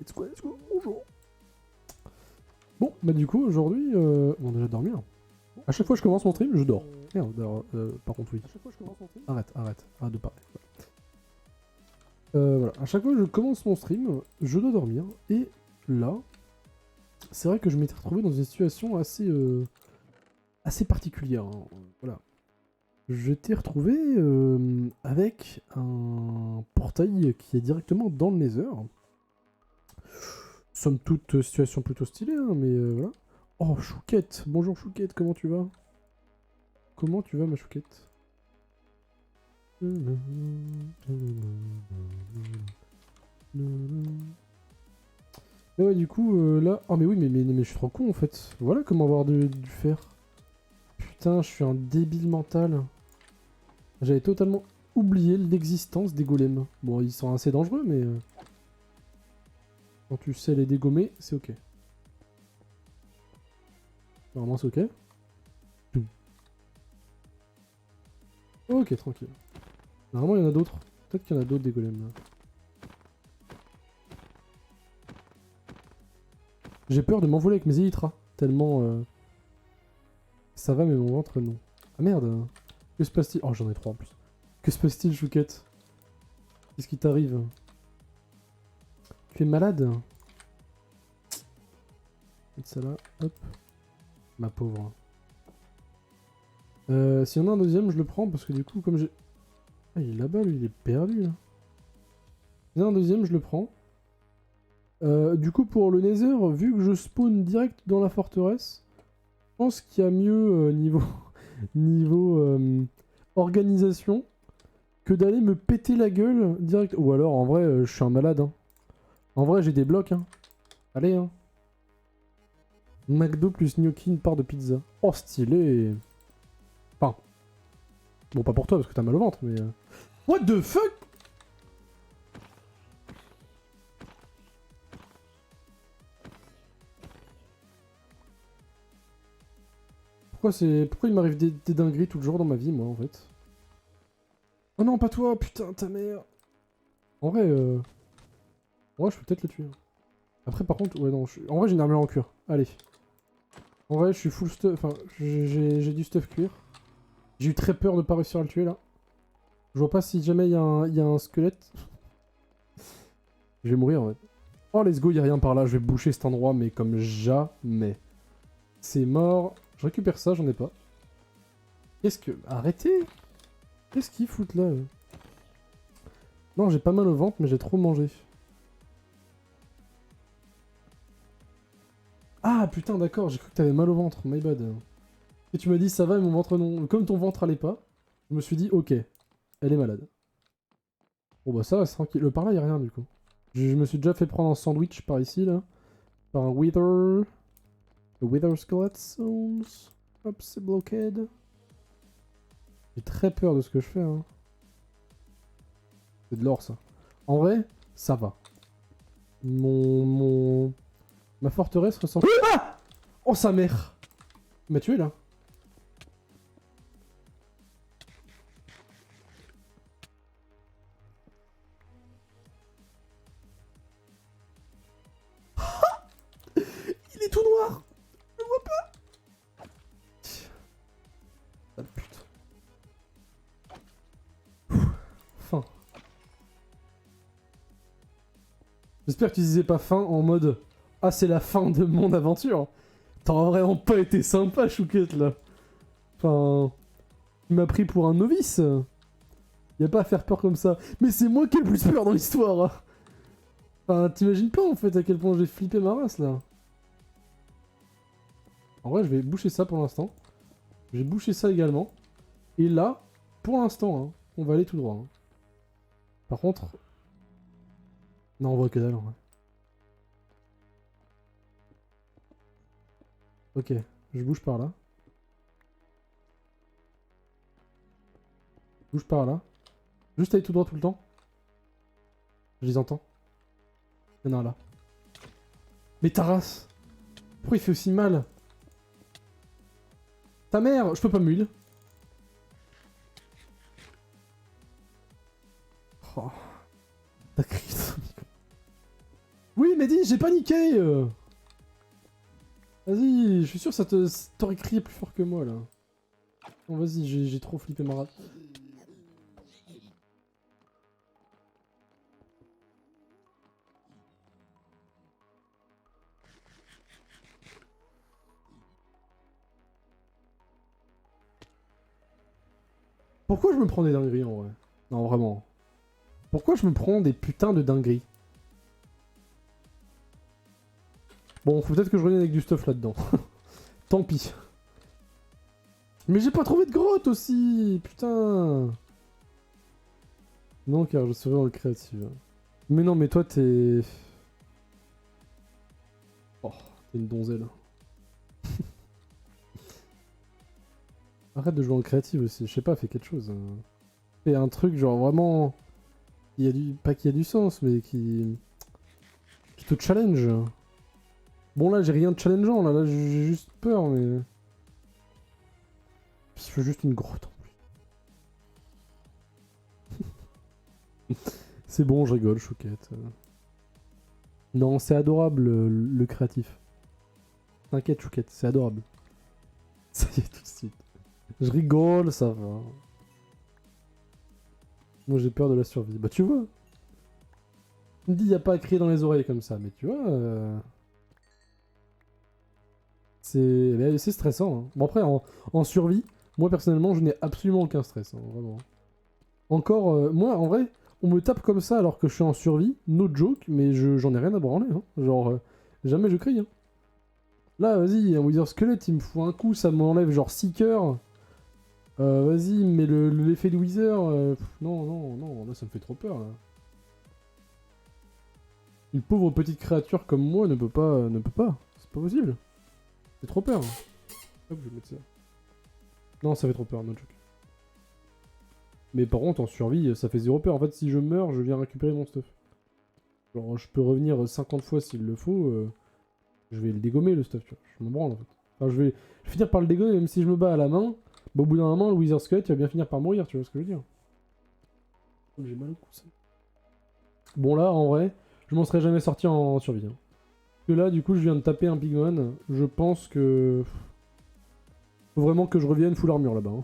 Let's go, bonjour. Bon, bah du coup, aujourd'hui, on va déjà dormir. À chaque fois que je commence mon stream, je dors. Merde, par contre, oui. Arrête de parler. Voilà, à chaque fois que je commence mon stream, je dois dormir. Et là, c'est vrai que je m'étais retrouvé dans une situation assez particulière. Hein. Voilà. Je t'ai retrouvé avec un portail qui est directement dans le Nether. Somme toute, situation plutôt stylée, hein, mais voilà. Oh, Chouquette. Bonjour Chouquette, comment tu vas? Comment tu vas, ma Chouquette? Mais ouais, du coup, là... Oh, mais oui, mais je suis trop con, en fait. Voilà comment avoir du fer. Putain, je suis un débile mental. J'avais totalement oublié l'existence des golems. Bon, ils sont assez dangereux, mais... quand tu sais les dégommer, c'est ok. Normalement, c'est ok. Ok, tranquille. Normalement, il y en a d'autres. Peut-être qu'il y en a d'autres des golems, là. J'ai peur de m'envoler avec mes élytras. Tellement... ça va, mais mon ventre, non. Ah merde. Que se passe-t-il? Oh, j'en ai 3 en plus. Que se passe-t-il, Chouquette? Qu'est-ce qui t'arrive? Tu es malade? Mettre ça là, hop. Ma pauvre. S'il y en a un deuxième, je le prends parce que du coup, comme j'ai... Ah, il est là-bas, lui, il est perdu, là. S'il y en a un deuxième, je le prends. Du coup, pour le Nether, vu que je spawn direct dans la forteresse, je pense qu'il y a mieux niveau organisation que d'aller me péter la gueule direct. Ou alors, en vrai, je suis un malade. Hein. En vrai, j'ai des blocs. Hein. Allez, hein. McDo plus gnocchi, une part de pizza. Oh, stylé. Enfin, bon, pas pour toi parce que t'as mal au ventre, mais... What the fuck? Pourquoi il m'arrive des dingueries tout le jour dans ma vie, moi, en fait? Oh non, pas toi, putain, ta mère. En vrai, je peux peut-être le tuer. Après, par contre, ouais, non, en vrai, j'ai une armure en cuir. Allez. En vrai, je suis full stuff, enfin, j'ai du stuff cuir. J'ai eu très peur de pas réussir à le tuer, là. Je vois pas si jamais il y a un squelette. Je vais mourir, en fait. Oh, let's go, il y a rien par là, je vais boucher cet endroit, mais comme jamais. C'est mort. Je récupère ça, j'en ai pas. Qu'est-ce que... Arrêtez! Qu'est-ce qu'ils foutent, là? Non, j'ai pas mal au ventre, mais j'ai trop mangé. Ah, putain, d'accord, j'ai cru que t'avais mal au ventre, my bad. Et tu m'as dit, ça va, mais mon ventre non. Comme ton ventre allait pas, je me suis dit, ok, elle est malade. Bon bah ça va, c'est tranquille. Par là, y a rien, du coup. Je me suis déjà fait prendre un sandwich par ici, là. Par un Wither... Le Wither Skeleton Sounds. Hop, c'est bloqué. J'ai très peur de ce que je fais, hein. C'est de l'or, ça. En vrai, ça va. Ma forteresse ressemble... Ah! Oh, sa mère! Il m'a tué, là. Il est tout noir! Je le vois pas! Ah, putain. Fin. J'espère que tu disais pas fin en mode... Ah, c'est la fin de mon aventure. T'as vraiment pas été sympa, Chouquette, là. Enfin... Tu m'as pris pour un novice. Y a pas à faire peur comme ça. Mais c'est moi qui ai le plus peur dans l'histoire. Hein. Enfin, t'imagines pas, en fait, à quel point j'ai flippé ma race, là. En vrai, je vais boucher ça pour l'instant. J'ai bouché ça également. Et là, pour l'instant, hein, on va aller tout droit. Hein. Par contre... Non, on voit que dalle, en vrai. Ok, je bouge par là. Je bouge par là. Juste aller tout droit tout le temps. Je les entends. Il y en a un là. Mais ta race! Pourquoi il fait aussi mal? Ta mère! Je peux pas me heal. Oh. T'as crié. Oui, Mehdi, j'ai paniqué Vas-y, je suis sûr que t'aurait crié plus fort que moi, là. Bon, vas-y, j'ai trop flippé ma rate. Pourquoi je me prends des dingueries, en vrai? Non, vraiment. Pourquoi je me prends des putains de dingueries? Bon, faut peut-être que je revienne avec du stuff là-dedans. Tant pis. Mais j'ai pas trouvé de grotte aussi! Putain! Non, car je serai dans le créatif. Mais non, mais toi, t'es... Oh, t'es une donzelle. Arrête de jouer en créatif aussi, je sais pas, fais quelque chose. Fais un truc, genre vraiment... Il y a du... Pas qu'il y a du sens, mais qui... Qui te challenge. Bon, là, j'ai rien de challengeant, là j'ai juste peur, mais... Je fais juste une grotte, en plus. C'est bon, je rigole, chouquette. Non, c'est adorable, le créatif. T'inquiète, chouquette, c'est adorable. Ça y est, tout de suite. Je rigole, ça va. Moi, j'ai peur de la survie. Bah, tu vois. Tu me dis, y a pas à crier dans les oreilles comme ça, mais tu vois... C'est stressant. Hein. Bon, après, en survie, moi, personnellement, je n'ai absolument aucun stress, hein, vraiment. Encore, moi, en vrai, on me tape comme ça alors que je suis en survie, no joke, mais j'en ai rien à branler. Hein. Genre, jamais je crie. Hein. Là, vas-y, un Wither Skelette, il me fout un coup, ça m'enlève genre 6 cœurs. Vas-y, mais l'effet de Wither... non, non, non, là, ça me fait trop peur, là. Une pauvre petite créature comme moi ne peut pas... Ne peut pas. C'est pas possible. C'est trop peur. Hop, je vais mettre ça. Non, ça fait trop peur, no joke. Mais par contre, en survie, ça fait 0 peur. En fait, si je meurs, je viens récupérer mon stuff. Genre, je peux revenir 50 fois s'il le faut. Je vais le dégommer, le stuff, tu vois. Je me branle, en fait. Enfin, je vais finir par le dégommer, même si je me bats à la main. Bah, au bout d'un moment, le Wither Skelette, il va bien finir par mourir, tu vois ce que je veux dire. J'ai mal au cou, ça. Bon, là, en vrai, je m'en serais jamais sorti en survie. Hein. Parce que là, du coup, je viens de taper un pigman. Je pense que... Faut vraiment que je revienne full armure, là-bas. Hein.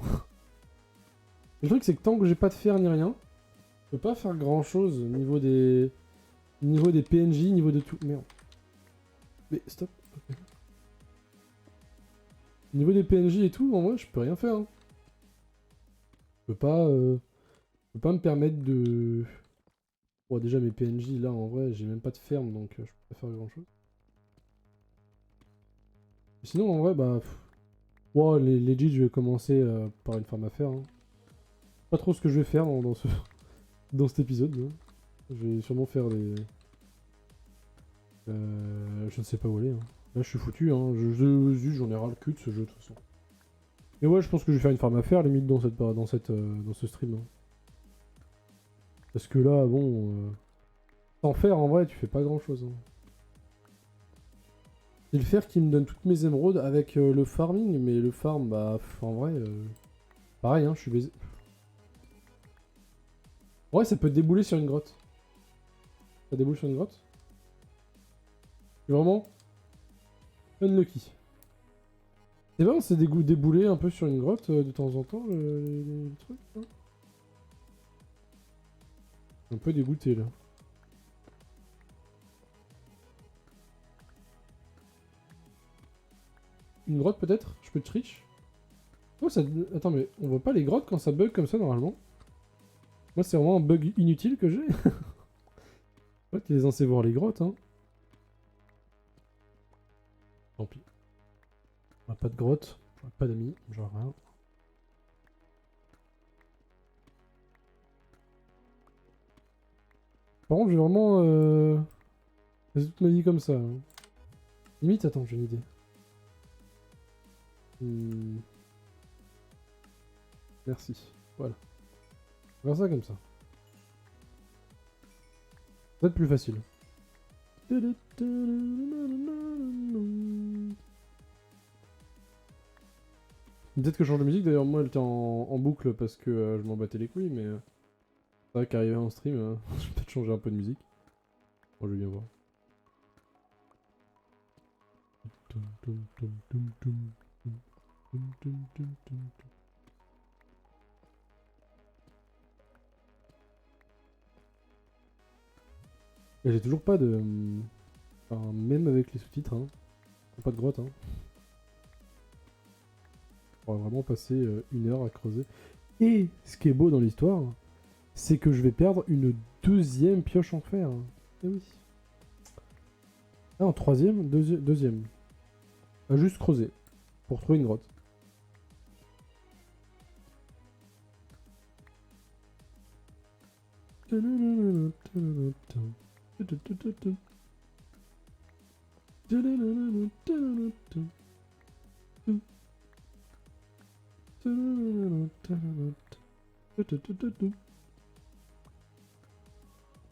Le truc, c'est que tant que j'ai pas de fer ni rien, je peux pas faire grand-chose au niveau des... Niveau des PNJ, niveau de tout... Merde. Mais stop. Okay. Niveau des PNJ et tout, en vrai, je peux rien faire. Hein. Je peux pas me permettre de... Bon, déjà, mes PNJ, là, en vrai, j'ai même pas de ferme, donc je peux pas faire grand-chose. Sinon, en vrai, bah... Wow, legit, je vais commencer par une ferme à faire. Hein. Pas trop ce que je vais faire dans ce... dans cet épisode. Hein. Je vais sûrement faire des... je ne sais pas où aller. Hein. Là, je suis foutu. Hein. J'en ai ras le cul de ce jeu, de toute façon. Mais ouais, je pense que je vais faire une farm à faire, limite, dans ce stream. Hein. Parce que là, bon... sans faire, en vrai, tu fais pas grand-chose. Hein. C'est le fer qui me donne toutes mes émeraudes avec le farming, mais le farm, bah, en vrai... pareil, hein, je suis baisé. Ouais, ça peut débouler sur une grotte. Ça déboule sur une grotte. C'est vraiment... unlucky. C'est bon, c'est débouler un peu sur une grotte de temps en temps, les trucs. Hein. Un peu dégoûté, là. Une grotte, peut-être? Je peux triche? Oh, ça... Attends, mais on voit pas les grottes quand ça bug comme ça, normalement? Moi, c'est vraiment un bug inutile que j'ai. Ouais, t'es censé voir les grottes, hein. Tant pis. On a pas de grotte, pas d'amis, genre rien. Par contre, j'ai vraiment... fait toute ma vie comme ça. Hein. Limite, attends, j'ai une idée. Merci. Voilà. On va faire ça comme ça. Ça va être plus facile. Peut-être que je change de musique, d'ailleurs moi elle était en boucle parce que je m'en battais les couilles, mais c'est vrai qu'arriver en stream, je vais peut-être changer un peu de musique. Bon, je vais bien voir. Et j'ai toujours pas de... Enfin, même avec les sous-titres, hein. Pas de grotte, hein. On va vraiment passer 1 heure à creuser. Et ce qui est beau dans l'histoire, c'est que je vais perdre une deuxième pioche en fer. Eh oui. Ah, en troisième, deuxième. À juste creuser pour trouver une grotte.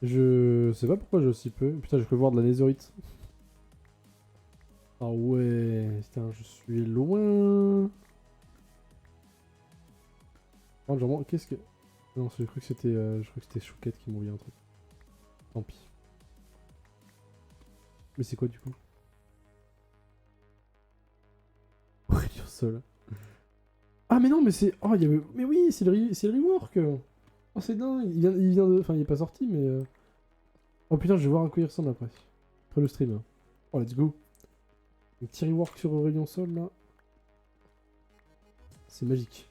Je sais pas pourquoi j'ai aussi peu. Putain, je peux voir de la netherite. Ah ouais, putain, je suis loin. Oh, genre, qu'est-ce que... Non, je crois que c'était Chouquette qui m'envoyait un truc. Tant pis. Mais c'est quoi du coup? Aurélie au sol. Ah mais non, mais c'est... Oh, il y avait... Mais oui, c'est le rework. Oh, c'est dingue. Il vient de... Enfin, il est pas sorti, mais... Oh putain, je vais voir à quoi il ressemble après. Après le stream. Oh, let's go. Un petit rework sur Aurélien Sol, là. C'est magique.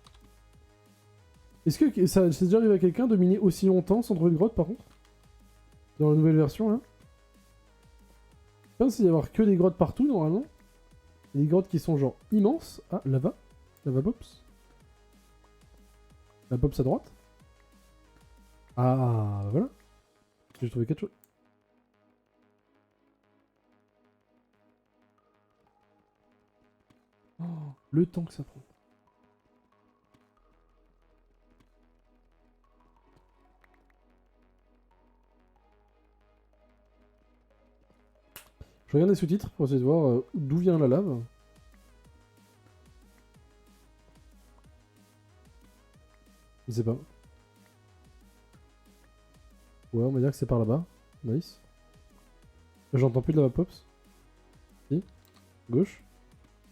Est-ce que ça c'est déjà arrivé à quelqu'un de miner aussi longtemps sans trouver de grotte, par contre? Dans la nouvelle version, là? Je pense qu'il y avoir que des grottes partout, normalement. Et des grottes qui sont, genre, immenses. Ah, lava. Lava Pops. La Pops à droite. Ah, voilà. J'ai trouvé quelque chose. Oh, le temps que ça prend. Je regarde les sous-titres pour essayer de voir d'où vient la lave. Je sais pas. Ouais, on va dire que c'est par là-bas. Nice. J'entends plus de lava pops. Si. Gauche.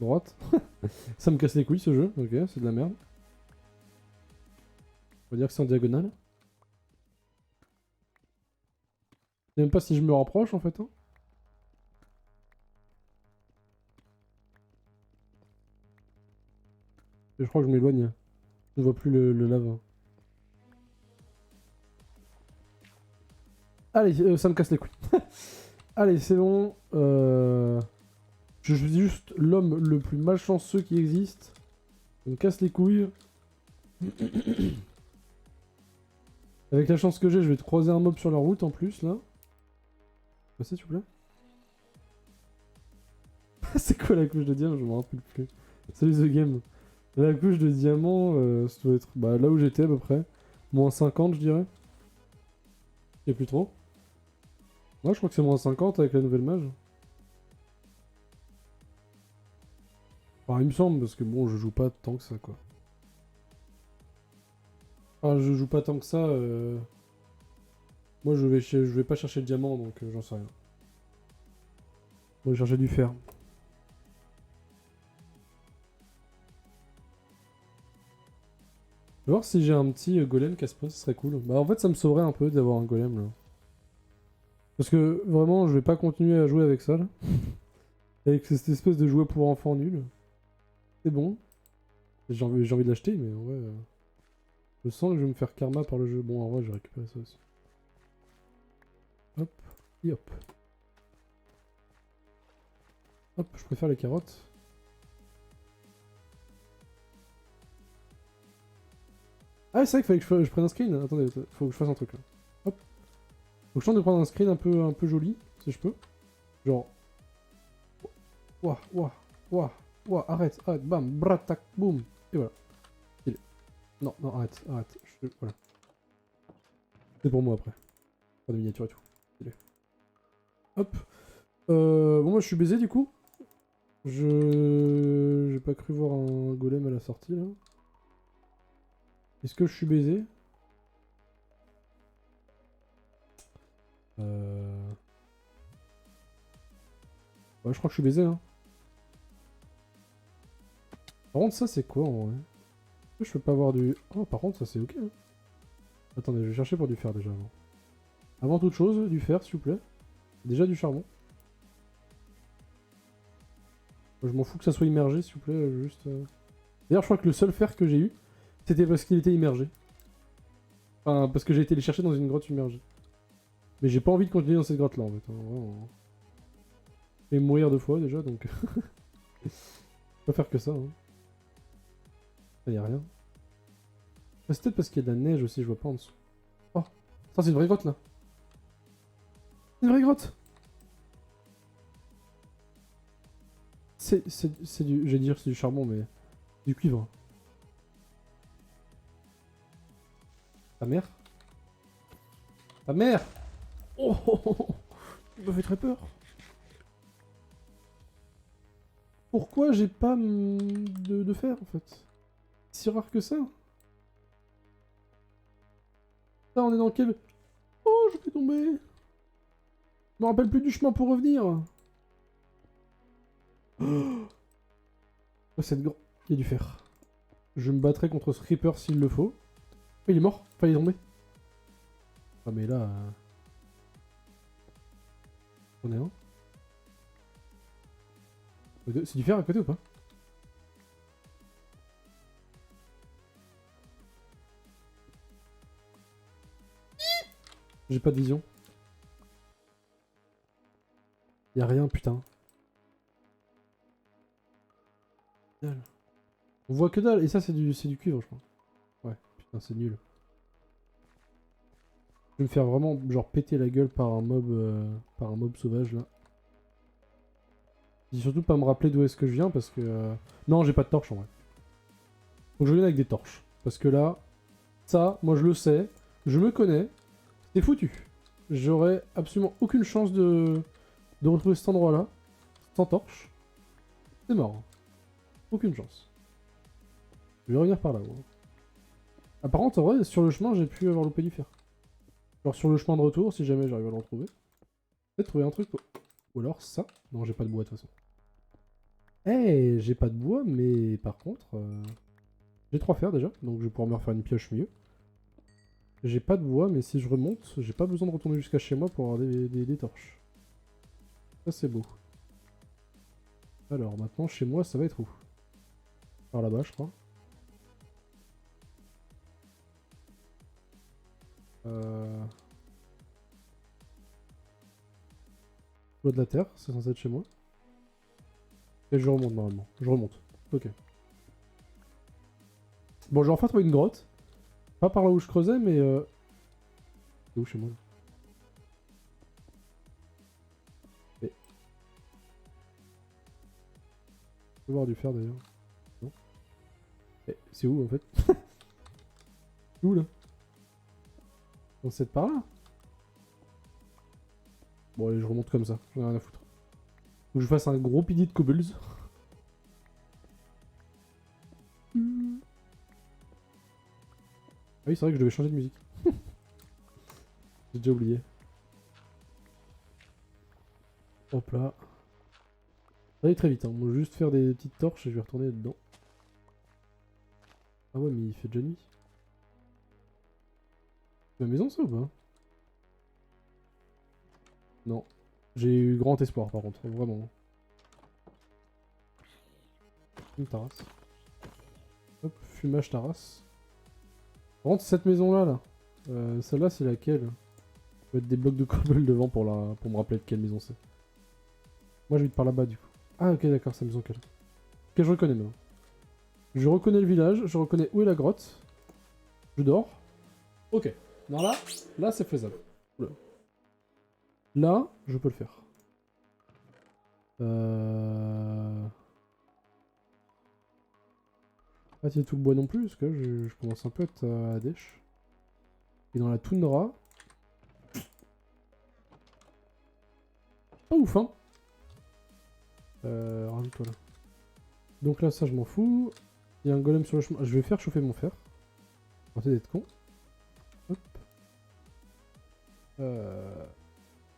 Droite. Ça me casse les couilles ce jeu. Ok, c'est de la merde. On va dire que c'est en diagonale. Je sais même pas si je me rapproche en fait. Hein. Je crois que je m'éloigne. Je ne vois plus le lave. Allez, ça me casse les couilles. Allez, c'est bon. Je suis juste l'homme le plus malchanceux qui existe. Ça me casse les couilles. Avec la chance que j'ai, je vais te croiser un mob sur la route en plus, là. Passez, s'il vous plaît. C'est quoi la couche de diamant? Je m'en rappelle plus. Salut The Game. La couche de diamant, ça doit être bah, là où j'étais à peu près. Moins 50, je dirais. Il a plus trop. Ouais, je crois que c'est moins 50 avec la nouvelle mage. Enfin, il me semble, parce que bon, je joue pas tant que ça, quoi. Enfin, je joue pas tant que ça. Moi, je vais pas chercher le diamant, donc j'en sais rien. Je vais chercher du fer. Je vais voir si j'ai un petit golem qui se passe, ce serait cool. Bah, en fait, ça me sauverait un peu d'avoir un golem, là. Parce que, vraiment, je vais pas continuer à jouer avec ça, là. Avec cette espèce de jouet pour enfants nul. C'est bon. J'ai envie de l'acheter, mais en vrai... Je sens que je vais me faire karma par le jeu. Bon, en vrai, je vais récupérer ça aussi. Hop, et hop. Hop, je préfère les carottes. Ah, c'est vrai qu'il fallait que je prenne un screen. Attendez, faut que je fasse un truc là. Hop. Faut que je tente de prendre un screen un peu joli, si je peux. Genre. Ouah, ouah, ouah, ouah, arrête, bam, bratak, boum. Et voilà. Il est... Non, non, arrête. Voilà. C'est pour moi après. Pas de miniature et tout. Il est... Hop. Bon, moi je suis baisé du coup. J'ai pas cru voir un golem à la sortie là. Est-ce que je suis baisé? Ouais, je crois que je suis baisé, hein. Par contre, ça, c'est quoi, en vrai? Je peux pas avoir du... Oh, par contre, ça, c'est ok. Hein. Attendez, je vais chercher pour du fer, déjà, avant. Avant toute chose, du fer, s'il vous plaît. Déjà du charbon. Je m'en fous que ça soit immergé, s'il vous plaît, juste... D'ailleurs, je crois que le seul fer que j'ai eu, c'était parce qu'il était immergé. Enfin, parce que j'ai été les chercher dans une grotte immergée. Mais j'ai pas envie de continuer dans cette grotte-là, en fait. Hein, vraiment. Je vais mourir 2 fois, déjà, donc... Pas faire que ça, hein. Là, y a rien. C'est peut-être parce qu'il y a de la neige aussi, je vois pas en dessous. Oh, ça c'est une vraie grotte, là. Une vraie grotte. C'est du... J'allais dire c'est du charbon, mais... Du cuivre. Ta mère? Ta mère! Oh, oh, oh, oh. Ça me fait très peur. Pourquoi j'ai pas de fer, en fait? Si rare que ça? Là, on est dans quel... Oh, je vais tomber. Je me rappelle plus du chemin pour revenir. Oh, cette grotte... Il y a du fer. Je me battrai contre ce creeper s'il le faut. Oh, il est mort. Enfin, il est tombé. Ah, mais là... On est un. C'est du fer à côté ou pas? J'ai pas de vision. Y'a rien, putain. Dalle. On voit que dalle. Et ça, c'est du cuivre, je crois. Ouais, putain, c'est nul. Je vais me faire vraiment, genre, péter la gueule par un mob sauvage, là. Et surtout pas me rappeler d'où est-ce que je viens, parce que... Non, j'ai pas de torche, en vrai. Donc je viens avec des torches. Parce que là, ça, moi je le sais, je me connais, c'est foutu. J'aurais absolument aucune chance de retrouver cet endroit-là, sans torche. C'est mort. Aucune chance. Je vais revenir par là, moi. Ah, par contre, en vrai, sur le chemin, j'ai pu avoir loupé du fer. Genre sur le chemin de retour, si jamais j'arrive à le retrouver. Peut-être trouver un truc. Ou alors ça. Non, j'ai pas de bois de toute façon. Eh, j'ai pas de bois, mais par contre... J'ai 3 fers déjà, donc je vais pouvoir me refaire une pioche mieux. J'ai pas de bois, mais si je remonte, j'ai pas besoin de retourner jusqu'à chez moi pour avoir des torches. Ça c'est beau. Alors maintenant, chez moi, ça va être où? Par là-bas, je crois. L'eau de la terre, c'est censé être chez moi. Et je remonte normalement. Je remonte. Ok. Bon, je vais enfin trouver une grotte. Pas par là où je creusais, mais... C'est où chez moi là? Et... Je peux voir du fer d'ailleurs. Non. Et c'est où en fait? C'est où là? On sait par là? Bon allez, je remonte comme ça. J'en ai rien à foutre. Faut que je fasse un gros pilier de cobbles. Ah oui, c'est vrai que je devais changer de musique. J'ai déjà oublié. Hop là. Ça va aller très vite, hein. On va juste faire des petites torches et je vais retourner dedans. Ah ouais, mais il fait déjà nuit. C'est ma maison ça ou pas? Non. J'ai eu grand espoir par contre, vraiment. Une terrasse. Hop, fumage terrasse. Par contre, cette maison-là, là, celle-là, c'est laquelle? Il faut mettre des blocs de cobble devant pour me rappeler de quelle maison c'est. Moi, j'habite par là-bas, du coup. Ah, ok, d'accord, c'est la maison qu'elle. Ok, je reconnais maintenant. Je reconnais le village, je reconnais où est la grotte. Je dors. Ok. Non, là, c'est faisable. Oula. Là, je peux le faire. Pas tirer tout le bois non plus, parce que là, je commence un peu à être à dèche. Et dans la toundra... Pas ouf, hein. Rajoute-toi là. Donc là, ça, je m'en fous. Il y a un golem sur le chemin. Je vais faire chauffer mon fer. Arrêtez d'être con. Hop.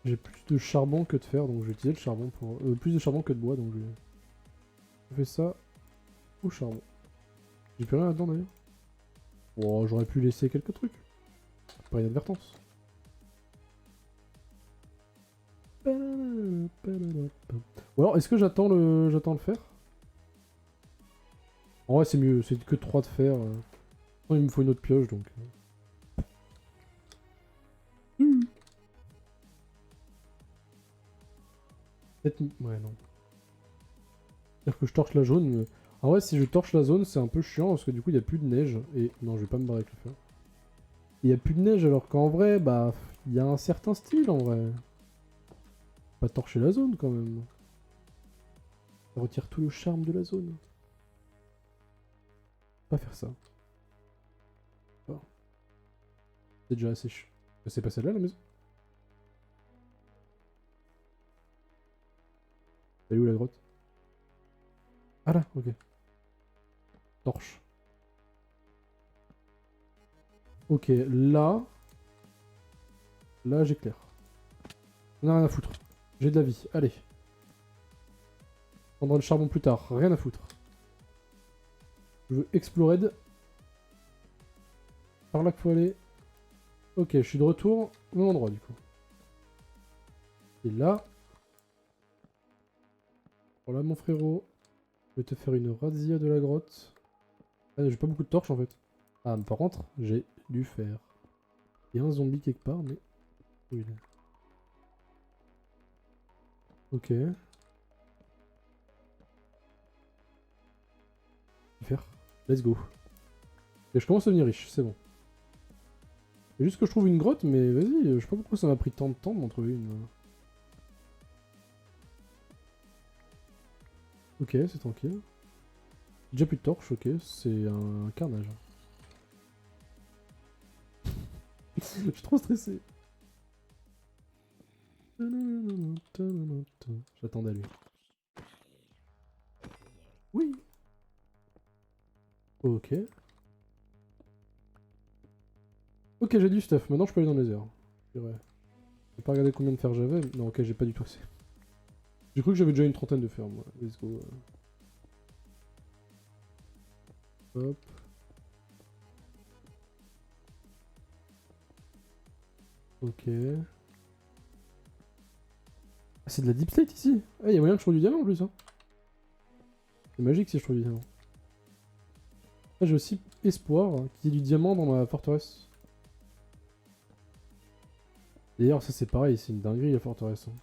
J'ai plus de charbon que de fer, donc je vais utiliser le charbon pour... plus de charbon que de bois, donc je fais ça. au charbon. J'ai plus rien là-dedans d'ailleurs. Oh, j'aurais pu laisser quelques trucs. Pas inadvertance. Ou alors, est-ce que j'attends le fer? En vrai, c'est mieux, c'est que 3 de fer. Non, il me faut une autre pioche donc. Peut-être. Ouais, non. C'est-à-dire que je torche la jaune. Mais... En vrai, si je torche la zone, c'est un peu chiant parce que du coup, il n'y a plus de neige. Et non, je vais pas me barrer avec le fer. Il n'y a plus de neige alors qu'en vrai, bah, il y a un certain style en vrai. Pas torcher la zone quand même. Ça retire tout le charme de la zone. Pas faire ça. Oh. C'est déjà assez chiant. C'est pas celle-là la maison? Elle est où la grotte? Ah là, ok. Torche. Ok, là... Là, j'éclaire. On a rien à foutre. J'ai de la vie, allez. On prendra le charbon plus tard, rien à foutre. Je veux explorer. Par là qu'il faut aller. Ok, je suis de retour au même endroit du coup. Et là... Voilà mon frérot. Je vais te faire une razzia de la grotte. Ah, j'ai pas beaucoup de torches en fait. Ah, mais par contre, j'ai du fer. Il y a un zombie quelque part, mais... Où il est? Ok. Du fer. Let's go. Et je commence à devenir riche, c'est bon. C'est juste que je trouve une grotte, mais vas-y, je sais pas pourquoi ça m'a pris tant de temps d'en trouver une. Ok, c'est tranquille. Déjà plus de torches, ok, c'est un carnage. Je suis trop stressé. J'attendais lui. Oui. Ok. Ok, j'ai du stuff. Maintenant, je peux aller dans les airs. C'est vrai. J'ai pas regardé combien de fer j'avais. Non, ok, j'ai pas du tout assez. J'ai cru que j'avais déjà une trentaine de fer, moi. Let's go. Hop. Ok. Ah, c'est de la deep slate ici. Ah, y'a moyen que je trouve du diamant en plus. Hein. C'est magique si je trouve du diamant. Ah, j'ai aussi espoir qu'il y ait du diamant dans ma forteresse. D'ailleurs, ça c'est pareil, c'est une dinguerie la forteresse. Hein.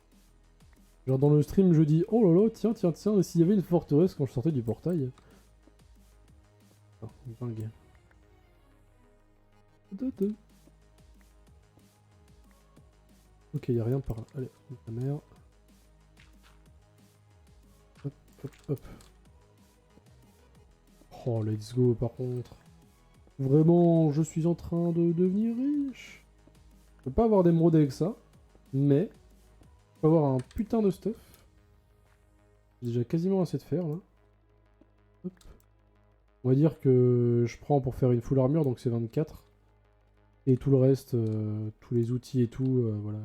Genre dans le stream, je dis oh là là, tiens, tiens, tiens, s'il y avait une forteresse quand je sortais du portail. Ah, dingue. Ok, y'a rien par là. Allez, ta mère. Hop, hop, hop. Oh, let's go par contre. Vraiment, je suis en train de devenir riche. Je peux pas avoir d'émeraude avec ça, mais je peux avoir un putain de stuff. J'ai déjà quasiment assez de fer là. Hop. On va dire que je prends pour faire une full armure, donc c'est 24. Et tout le reste, tous les outils et tout, voilà.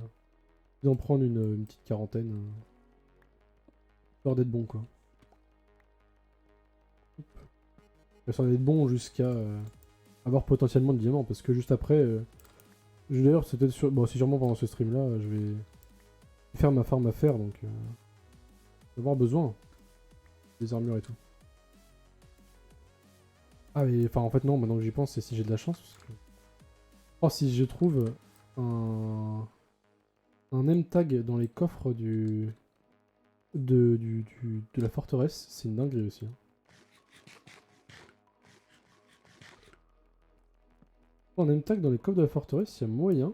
Je vais en prendre une petite quarantaine. Histoire d'être bon quoi. Histoire d'être bon jusqu'à avoir potentiellement de diamants, parce que juste après... D'ailleurs, c'est peut-être bon, c'est sûrement pendant ce stream là, je vais faire ma farm à faire, donc je vais avoir besoin des armures et tout. Ah mais enfin en fait non, maintenant que j'y pense, c'est si j'ai de la chance. Parce que... Oh, si je trouve un M-tag dans les coffres de la forteresse, c'est une dinguerie aussi. Hein. Un M-tag dans les coffres de la forteresse, il y a moyen.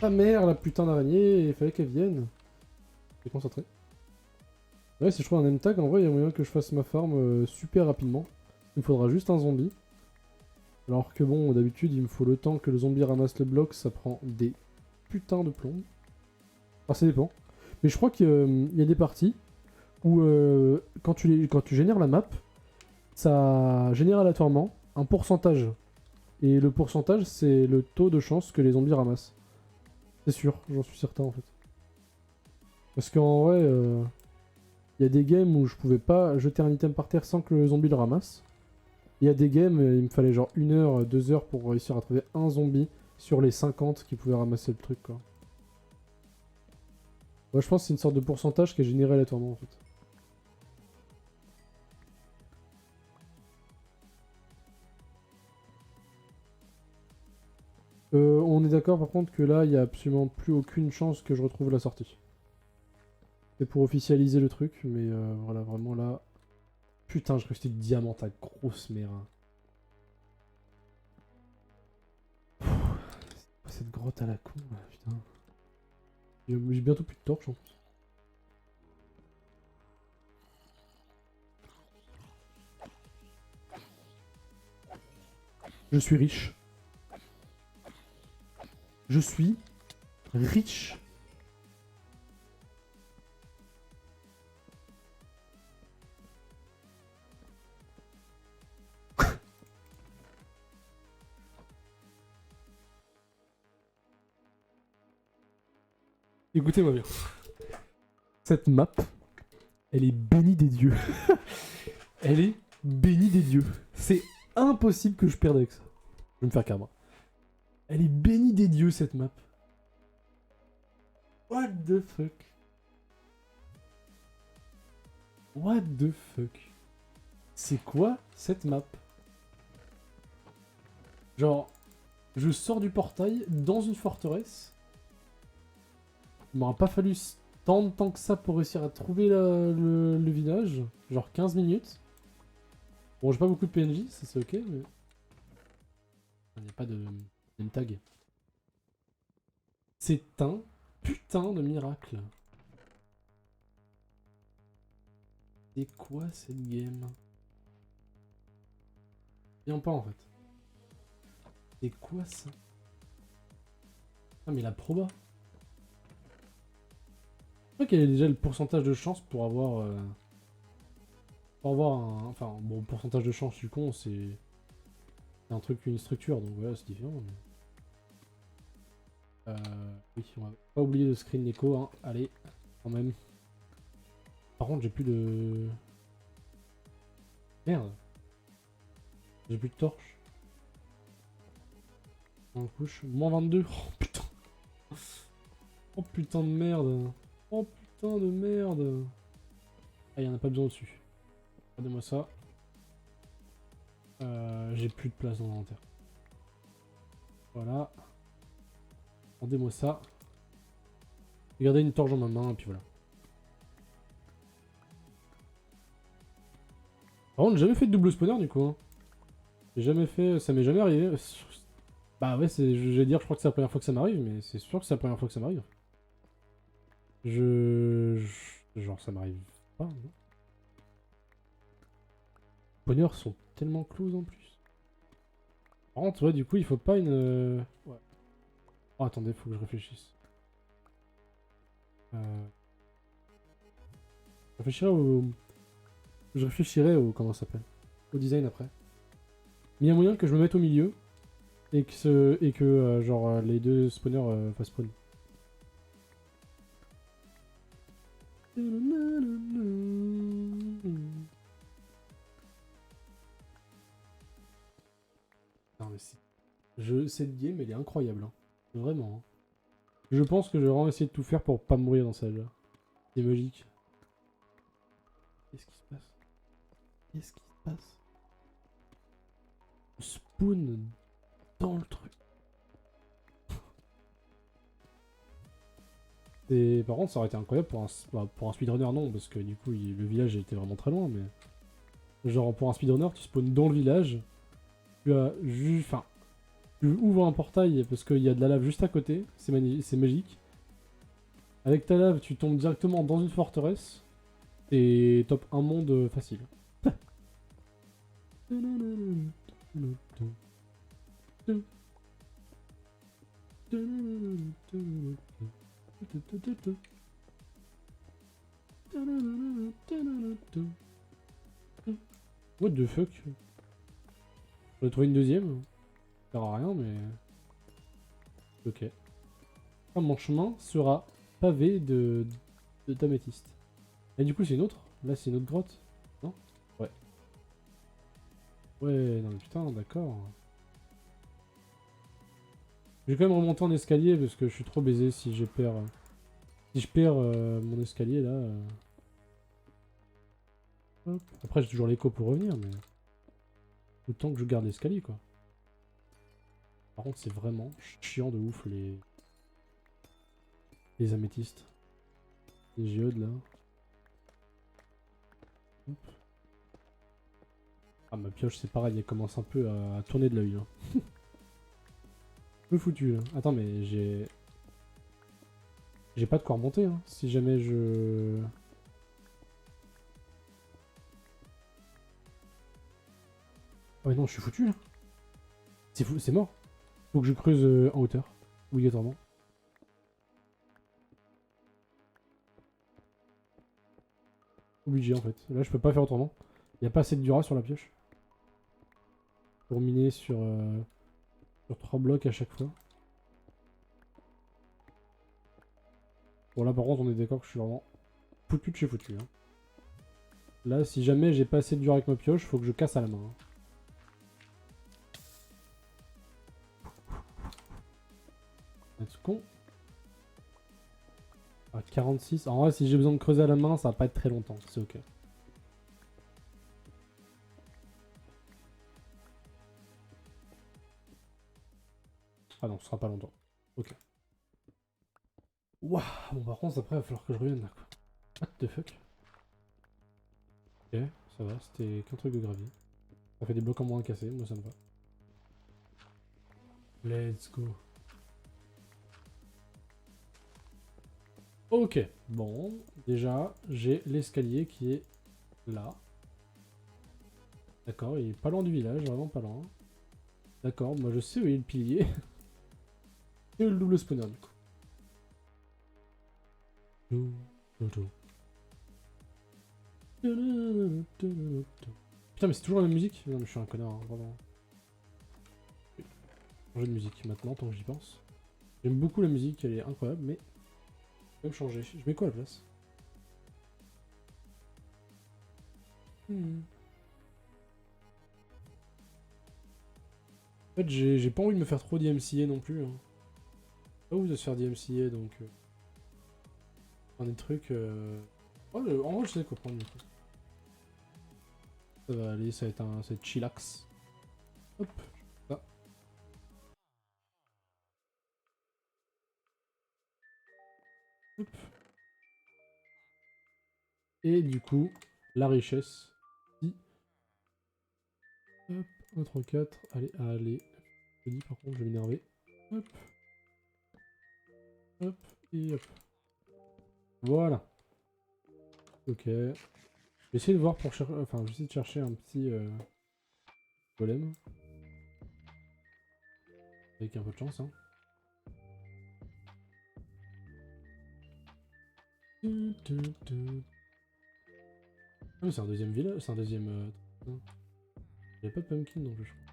Ah merde, la putain d'araignée, il fallait qu'elle vienne. Je suis concentré. Ouais, si je trouve un M-tag, en vrai, il y a moyen que je fasse ma farm super rapidement. Il me faudra juste un zombie. Alors que bon, d'habitude, il me faut le temps que le zombie ramasse le bloc, ça prend des putains de plombes. Alors ça dépend. Mais je crois qu'il y a des parties où quand tu génères la map, ça génère aléatoirement un pourcentage. Et le pourcentage, c'est le taux de chance que les zombies ramassent. C'est sûr, j'en suis certain en fait. Parce qu'en vrai, il y a des games où je pouvais pas jeter un item par terre sans que le zombie le ramasse. Il y a des games, il me fallait genre 1 heure, 2 heures pour réussir à trouver un zombie sur les 50 qui pouvaient ramasser le truc, quoi. Moi, je pense que c'est une sorte de pourcentage qui est généré aléatoirement, en fait. On est d'accord, par contre, que là, il n'y a absolument plus aucune chance que je retrouve la sortie. C'est pour officialiser le truc, mais voilà, vraiment là... Putain, je crois que c'était du diamant, ta grosse mère. Cette grotte à la con, là, putain. J'ai bientôt plus de torches, en plus. Je suis riche. Je suis riche. Écoutez-moi bien. Cette map, elle est bénie des dieux. Elle est bénie des dieux. C'est impossible que je perde avec ça. Je vais me faire karma. Elle est bénie des dieux, cette map. What the fuck? What the fuck? C'est quoi cette map? Genre, je sors du portail dans une forteresse. Il m'aura pas fallu tant de temps que ça pour réussir à trouver le village. Genre 15 minutes. Bon, j'ai pas beaucoup de PNJ, ça c'est ok, mais... Il n'y a pas de name tag. C'est un putain de miracle. C'est quoi cette game? Viens pas en fait. C'est quoi ça? Ah mais la proba. Je crois qu'il y a déjà le pourcentage de chance pour avoir... pour avoir un... Enfin, bon, pourcentage de chance, je suis con, c'est... un truc, une structure, donc voilà, c'est différent. Mais... oui, on va pas oublier de screen l'écho, hein. Allez, quand même. Par contre, j'ai plus de... Merde. J'ai plus de torches. En couche. Moins 22. Oh putain. Oh putain de merde. Oh putain de merde. Ah, y'en a pas besoin dessus. Regardez-moi ça. J'ai plus de place dans l'inventaire. Voilà. Regardez-moi ça. Regardez une torche dans ma main, et puis voilà. Par contre, j'ai jamais fait de double spawner du coup. Hein. J'ai jamais fait. Ça m'est jamais arrivé. Bah ouais, je vais dire, je crois que c'est la première fois que ça m'arrive, mais c'est sûr que c'est la première fois que ça m'arrive. Genre, ça m'arrive pas, non? Les spawners sont tellement close en plus. Par contre, ouais, du coup, il faut pas une... Ouais. Oh, attendez, faut que je réfléchisse. Je réfléchirai au... Je réfléchirai au... Comment ça s'appelle? Au design après. Mais il y a moyen que je me mette au milieu et que genre, les deux spawners fassent spawn. Non, mais cette game, elle est incroyable. Hein. Vraiment. Hein. Je pense que je vais vraiment essayer de tout faire pour pas mourir dans celle-là. C'est magique. Qu'est-ce qui se passe? Qu'est-ce qui se passe? Spawn dans le truc. Et par contre, ça aurait été incroyable pour un speedrunner, non, parce que du coup, le village était vraiment très loin, mais... Genre, pour un speedrunner, tu spawns dans le village, tu as juste... Enfin, tu ouvres un portail parce qu'il y a de la lave juste à côté, c'est magique. Avec ta lave, tu tombes directement dans une forteresse, et top 1 monde facile. What the fuck? Je vais trouver une deuxième. Ça sert à rien, mais... Ok. Ah, mon chemin sera pavé de d'améthyste. Et du coup, c'est une autre. Là, c'est une autre grotte. Non? Ouais. Ouais, non mais putain, d'accord. Je vais quand même remonter en escalier parce que je suis trop baisé si je perds... Si je perds mon escalier là... Hop. Après, j'ai toujours l'écho pour revenir, mais... Autant que je garde l'escalier, quoi. Par contre, c'est vraiment chiant de ouf, les améthystes. Les géodes, là. Hop. Ah, ma pioche, c'est pareil, elle commence un peu à tourner de l'œil. Hein. peu foutu, là. Attends, mais j'ai... J'ai pas de quoi remonter, hein. Si jamais je... Oh mais non, je suis foutu, là. C'est fou, c'est mort. Faut que je creuse en hauteur. Obligatoirement. Obligé, en fait. Là, je peux pas faire autrement. Y a pas assez de dura sur la pioche. Pour miner sur 3 blocs à chaque fois. Bon, là, par contre, on est d'accord que je suis vraiment foutu de chez foutu. Hein. Là, si jamais j'ai pas assez de dur avec ma pioche, faut que je casse à la main. Hein. Let's go. Ah, 46. En vrai, si j'ai besoin de creuser à la main, ça va pas être très longtemps. C'est ok. Ah non, ce sera pas longtemps. Ok. Waouh. Bon, par contre, après, il va falloir que je revienne là, quoi. What the fuck? Ok, ça va. C'était qu'un truc de gravier. Ça fait des blocs en moins à casser. Moi, ça me va. Let's go. Ok, bon, déjà, j'ai l'escalier qui est là. D'accord, il est pas loin du village, vraiment pas loin. D'accord, moi je sais où est le pilier. Et le double spawner du coup. Putain, mais c'est toujours la même musique? Non, mais je suis un connard, hein, vraiment. Changer de musique maintenant, tant que j'y pense. J'aime beaucoup la musique, elle est incroyable, mais... Je vais me changer. Je mets quoi à la place? En fait, j'ai pas envie de me faire trop d'IMCA non plus. Hein. Pas envie de se faire d'IMCA, donc... Prendre des trucs... Oh, en vrai, je sais quoi prendre du coup. Ça va aller, ça va être chillax. Hop, ça. Hop. Et du coup, la richesse. Si. Hop, 1, 3, 4. Allez, allez. Je dis par contre, je vais m'énerver. Hop. Hop. Et hop. Voilà. Ok. Je vais essayer de voir pour chercher... Enfin, je vais essayer de chercher un petit golem. Avec un peu de chance, hein. Ah mais c'est un deuxième village, c'est un deuxième... Il n'y a pas de pumpkin non plus, je crois.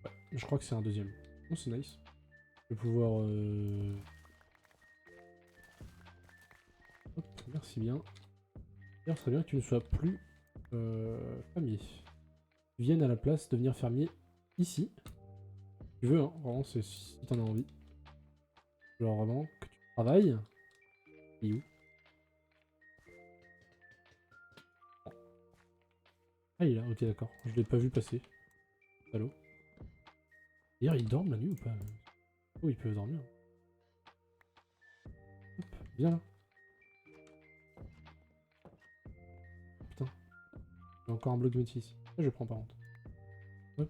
Ouais, je crois que c'est un deuxième. Oh, c'est nice. Je vais pouvoir... Hop, merci bien. D'ailleurs, ce serait bien que tu ne sois plus fermier. Tu viennes à la place de devenir fermier ici. Tu veux, hein, vraiment, c'est si t'en as envie. Genre vraiment, que tu travailles. Et où? Ah, il est là, ok, d'accord. Je l'ai pas vu passer. Allô? D'ailleurs, ils dorment la nuit ou pas? Oh, il peut dormir. Hop, viens là. Putain, il y a encore un bloc de métier ici. Ça, je prends par contre. Hop.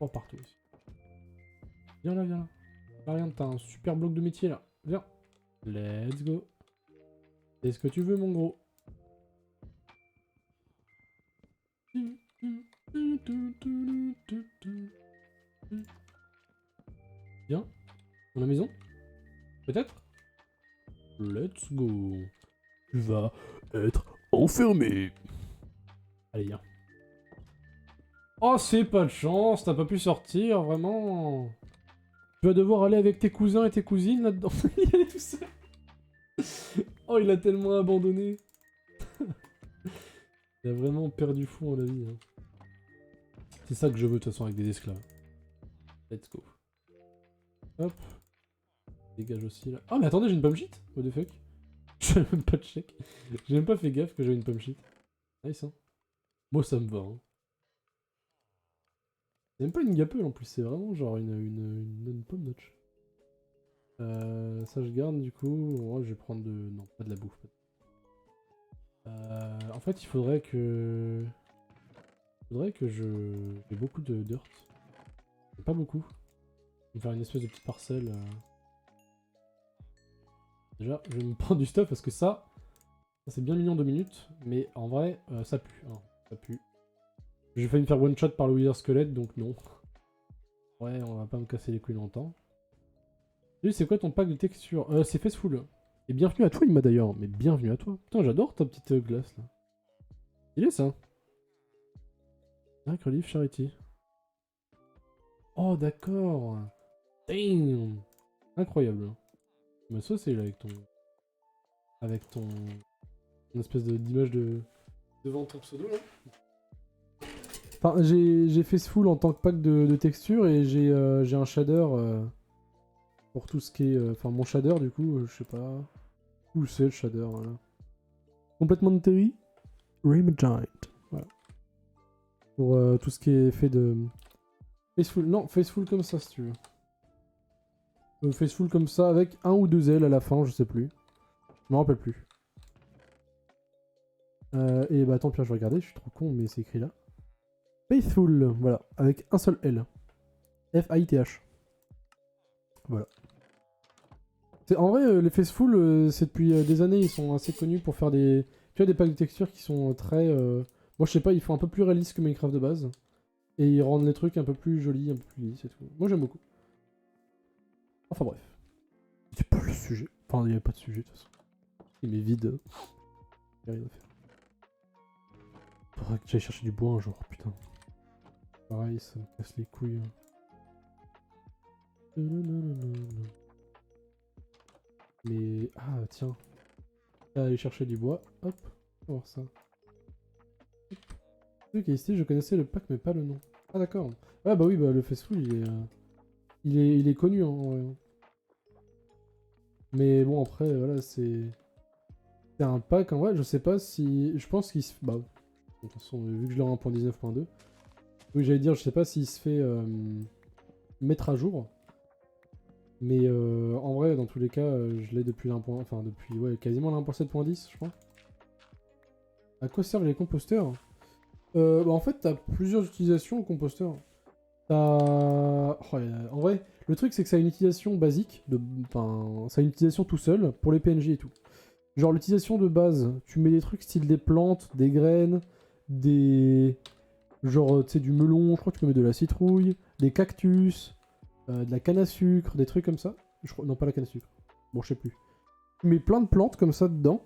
Oh, partout ici. Viens là, viens là. Là, regarde, t'as un super bloc de métier là. Viens. Let's go. C'est ce que tu veux, mon gros. Viens. Dans la maison? Peut-être? Let's go. Tu vas être enfermé. Allez, viens. Oh, c'est pas de chance, t'as pas pu sortir, vraiment. Tu vas devoir aller avec tes cousins et tes cousines là-dedans. Il est tout seul. Oh, il a tellement abandonné. Il a vraiment perdu fou en la vie. Hein. C'est ça que je veux de toute façon avec des esclaves. Let's go. Hop. Dégage aussi là. Ah mais attendez, j'ai une pomme shit. What the fuck. Je même pas de check. J'ai même pas fait gaffe que j'avais une pomme shit. Nice hein. Moi ça me va. Hein. C'est même pas une gapple en plus, c'est vraiment genre une non-pomme notch. Ça je garde du coup. Moi je vais prendre de. Non, pas de la bouffe. En fait il faudrait que. Faudrait que je. J'ai beaucoup de dirt. Pas beaucoup. Je vais me faire une espèce de petite parcelle. Déjà, je vais me prendre du stuff parce que ça c'est bien mignon 2 minutes, mais en vrai, ça pue. Hein, ça pue. J'ai failli me faire one shot par le Wither Squelette, donc non. Ouais, on va pas me casser les couilles longtemps. Lui, c'est quoi ton pack de texture? C'est Faceful. Et bienvenue à toi, il m'a d'ailleurs. Mais bienvenue à toi. Putain, j'adore ta petite glace là. Il est ça. Dark Relief Charity. Oh, d'accord. Damn. Incroyable. Mais ça, c'est là avec ton. Avec ton. Une espèce d'image devant ton pseudo là. Enfin, j'ai Faceful en tant que pack de texture et j'ai un shader pour tout ce qui est. Enfin, mon shader du coup, je sais pas. Où c'est le shader, voilà. Complètement de Terry. Rim Giant. Voilà. Pour tout ce qui est fait de. Faceful. Non, Faceful comme ça si tu veux. Faceful comme ça avec un ou deux ailes à la fin, je sais plus. Je me rappelle plus. Et bah tant pis, je vais regarder, je suis trop con, mais c'est écrit là. Faithful, voilà, avec un seul L. F-A-I-T-H. Voilà. En vrai, les Faceful, c'est depuis des années, ils sont assez connus pour faire des. Tu vois, des packs de textures qui sont très. Moi, je sais pas, ils font un peu plus réaliste que Minecraft de base. Et ils rendent les trucs un peu plus jolis, un peu plus lisses et tout. Moi, j'aime beaucoup. Enfin, bref. C'est pas le sujet. Enfin, il n'y avait pas de sujet, de toute façon. Il est vide. Il n'y a rien à faire. Faudrait que j'aille chercher du bois un jour, putain. Pareil, ça me casse les couilles. Mais. Ah, tiens. Aller chercher du bois. Hop. On va voir ça. Ok, ici, je connaissais le pack, mais pas le nom. Ah, d'accord. Ah, bah oui, bah le Faceful, il est connu, hein, en vrai. Mais bon, après, voilà, c'est. C'est un pack, en vrai, je sais pas si. Je pense qu'il se. Bah, de toute façon, vu que je l'ai en 1.19.2. Oui, j'allais dire, je sais pas s'il se fait mettre à jour. Mais en vrai, dans tous les cas, je l'ai depuis Enfin, depuis ouais, quasiment la 1.7.10, je crois. À quoi servent les composteurs? Bah, en fait, t'as plusieurs utilisations au composteur. T'as. Oh, en vrai, le truc, c'est que ça a une utilisation basique. Enfin, ça a une utilisation tout seul pour les PNJ et tout. Genre, l'utilisation de base, tu mets des trucs style des plantes, des graines, des. Genre, tu sais, du melon, je crois que tu peux mettre de la citrouille, des cactus, de la canne à sucre, des trucs comme ça. Non, pas la canne à sucre. Bon, je sais plus. Tu mets plein de plantes comme ça dedans.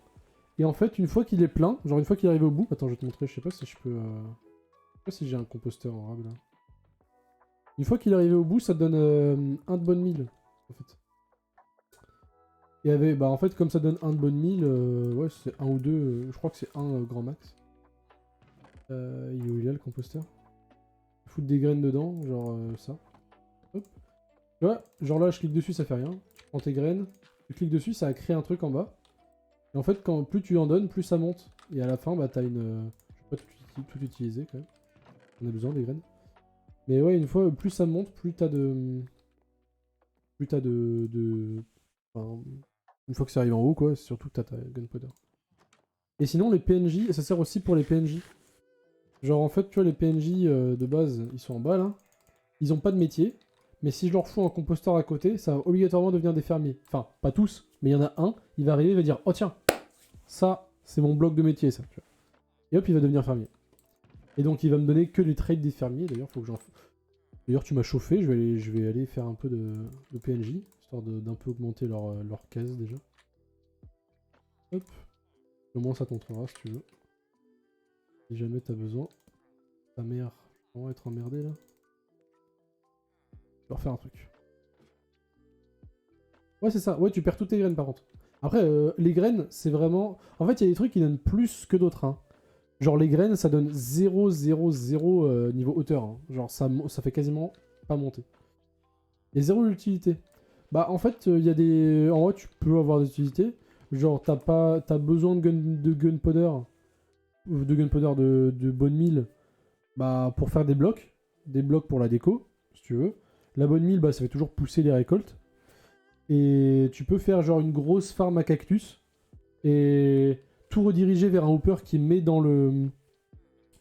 Et en fait, une fois qu'il est plein, genre une fois qu'il arrive au bout. Attends, je vais te montrer, je sais pas si je peux. Je sais pas si j'ai un composteur en rab là. Une fois qu'il est arrivé au bout, ça te donne un de bonne mille. En fait. Et bah en fait, comme ça donne un de bonne mille, ouais, c'est un ou deux. Je crois que c'est un grand max. Il est là le composteur? Foutre des graines dedans, genre ça. Hop. Tu vois, genre là, je clique dessus, ça fait rien. Tu prends tes graines, tu cliques dessus, ça a créé un truc en bas. Et en fait, plus tu en donnes, plus ça monte. Et à la fin, bah t'as une. Je vais pas tout utiliser quand même. On a besoin des graines. Mais ouais, une fois, plus ça monte, plus t'as de. Plus t'as Enfin, une fois que ça arrive en haut, quoi, c'est surtout que t'as ta gunpowder. Et sinon, les PNJ, ça sert aussi pour les PNJ. Genre, en fait, tu vois, les PNJ de base, ils sont en bas là. Ils ont pas de métier. Mais si je leur fous un composteur à côté, ça va obligatoirement devenir des fermiers. Enfin, pas tous, mais il y en a un, il va arriver, il va dire oh tiens, ça, c'est mon bloc de métier, ça. Tu vois. Et hop, il va devenir fermier. Et donc, il va me donner que les traits des fermiers. D'ailleurs, faut que j'en. D'ailleurs, tu m'as chauffé, je vais aller faire un peu de PNJ, histoire d'un peu augmenter leur case déjà. Hop. Au moins, ça t'entraînera si tu veux. Si jamais t'as besoin. Ta mère, je On va être emmerdé là. Je vais refaire un truc. Ouais, c'est ça. Ouais, tu perds toutes tes graines par contre. Après, les graines, c'est vraiment... En fait, il y a des trucs qui donnent plus que d'autres. Hein. Genre, les graines, ça donne 0, 0, 0 niveau hauteur. Hein. Genre, ça fait quasiment pas monter. Et 0 utilité. Bah, en fait, il y a des... En vrai, tu peux avoir des utilités. Genre, t'as besoin de gunpowder. Ou de gunpowder de bonne meal. Bah, pour faire des blocs. Des blocs pour la déco, si tu veux. La bonne meal, bah, ça fait toujours pousser les récoltes. Et tu peux faire genre une grosse farm à cactus et tout rediriger vers un hopper qui met dans le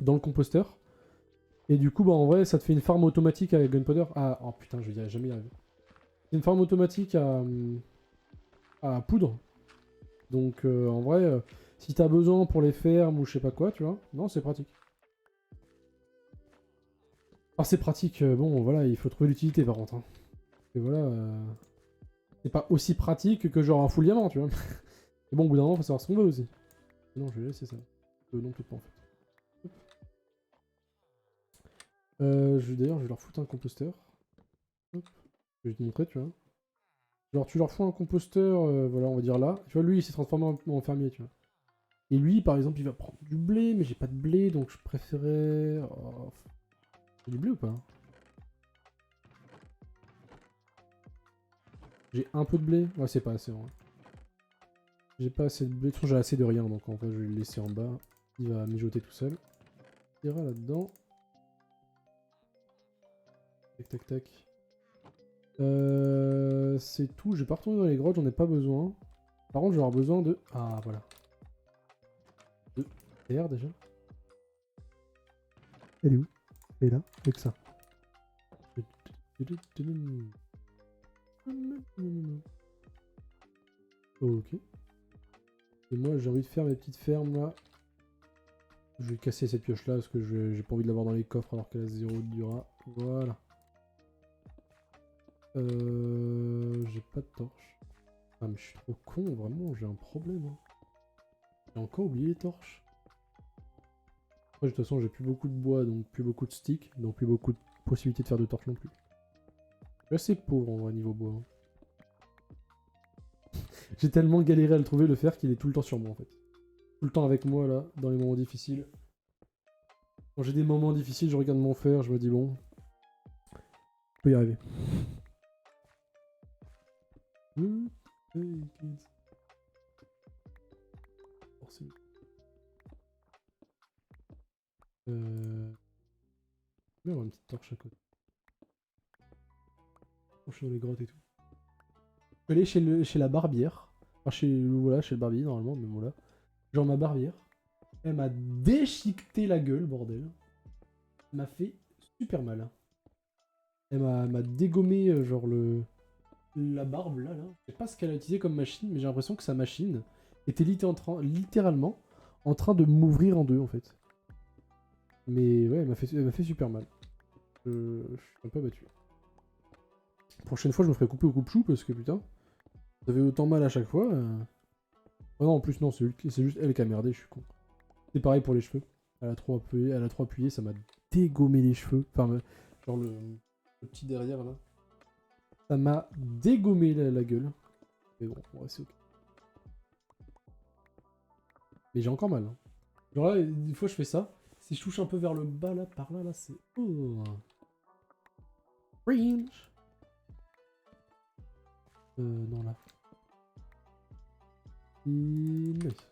composteur. Et du coup, bah en vrai, ça te fait une farm automatique avec gunpowder. Ah, oh putain, je vais jamais y arriver. C'est une farm automatique à poudre. Donc en vrai, si t'as besoin pour les fermes ou je sais pas quoi, tu vois, non, c'est pratique. Alors c'est pratique, bon voilà, il faut trouver l'utilité par contre. Hein. Et voilà, c'est pas aussi pratique que genre un full diamant, tu vois. Mais bon, au bout d'un moment, faut savoir ce qu'on veut aussi. Non, je vais laisser ça. Non, peut-être pas en fait. D'ailleurs, je vais leur foutre un composteur. Hop. Je vais te montrer, tu vois. Genre, tu leur fous un composteur, voilà, on va dire là. Tu vois, lui, il s'est transformé en fermier, tu vois. Et lui, par exemple, il va prendre du blé, mais j'ai pas de blé, donc je préférais... Oh... J'ai du blé ou pas? J'ai un peu de blé. Ouais, c'est pas assez, en vrai. J'ai pas assez de blé. De toute façon, j'ai assez de rien, donc en vrai, je vais le laisser en bas. Il va mijoter tout seul. Il ira là-dedans. Tac, tac, tac. C'est tout. Je vais pas retourner dans les grottes, j'en ai pas besoin. Par contre, je vais avoir besoin de... Ah, voilà. De terre, déjà. Elle est où? Elle est là, avec ça. Ok. Et moi, j'ai envie de faire mes petites fermes, là. Je vais casser cette pioche-là, parce que j'ai pas envie de l'avoir dans les coffres, alors qu'elle a 0 de dura. Voilà. J'ai pas de torche. Ah mais je suis trop con, vraiment, j'ai un problème. Hein. J'ai encore oublié les torches. Après, de toute façon, j'ai plus beaucoup de bois, donc plus beaucoup de sticks, donc plus beaucoup de possibilités de faire de torches non plus. Je suis assez pauvre en vrai niveau bois. Hein. J'ai tellement galéré à le trouver, le fer, qu'il est tout le temps sur moi en fait. Tout le temps avec moi là, dans les moments difficiles. Quand j'ai des moments difficiles, je regarde mon fer, je me dis bon, je peux y arriver. Forcément. Je vais avoir une petite torche à côté. Sur les grottes et tout. Je vais aller chez la barbière. Enfin, chez le barbier normalement, mais voilà. Genre ma barbière. Elle m'a déchiqueté la gueule, bordel. Elle m'a fait super mal. Hein. Elle m'a dégommé, genre la barbe là. Je sais pas ce qu'elle a utilisé comme machine, mais j'ai l'impression que sa machine était littéralement en train de m'ouvrir en deux en fait. Mais ouais, elle m'a fait super mal. Je suis un peu abattu. Prochaine fois, je me ferai couper au coupe-chou parce que putain, ça fait autant mal à chaque fois. Oh non, en plus, non, c'est juste elle qui a merdé, je suis con. C'est pareil pour les cheveux. Elle a trop appuyé, ça m'a dégommé les cheveux. Enfin, genre le petit derrière là. Ça m'a dégommé la gueule. Mais bon, ouais, c'est ok. Mais j'ai encore mal. Hein. Genre là, une fois je fais ça. Si je touche un peu vers le bas là, par là, c'est. Oh. Range. Non là. Nice.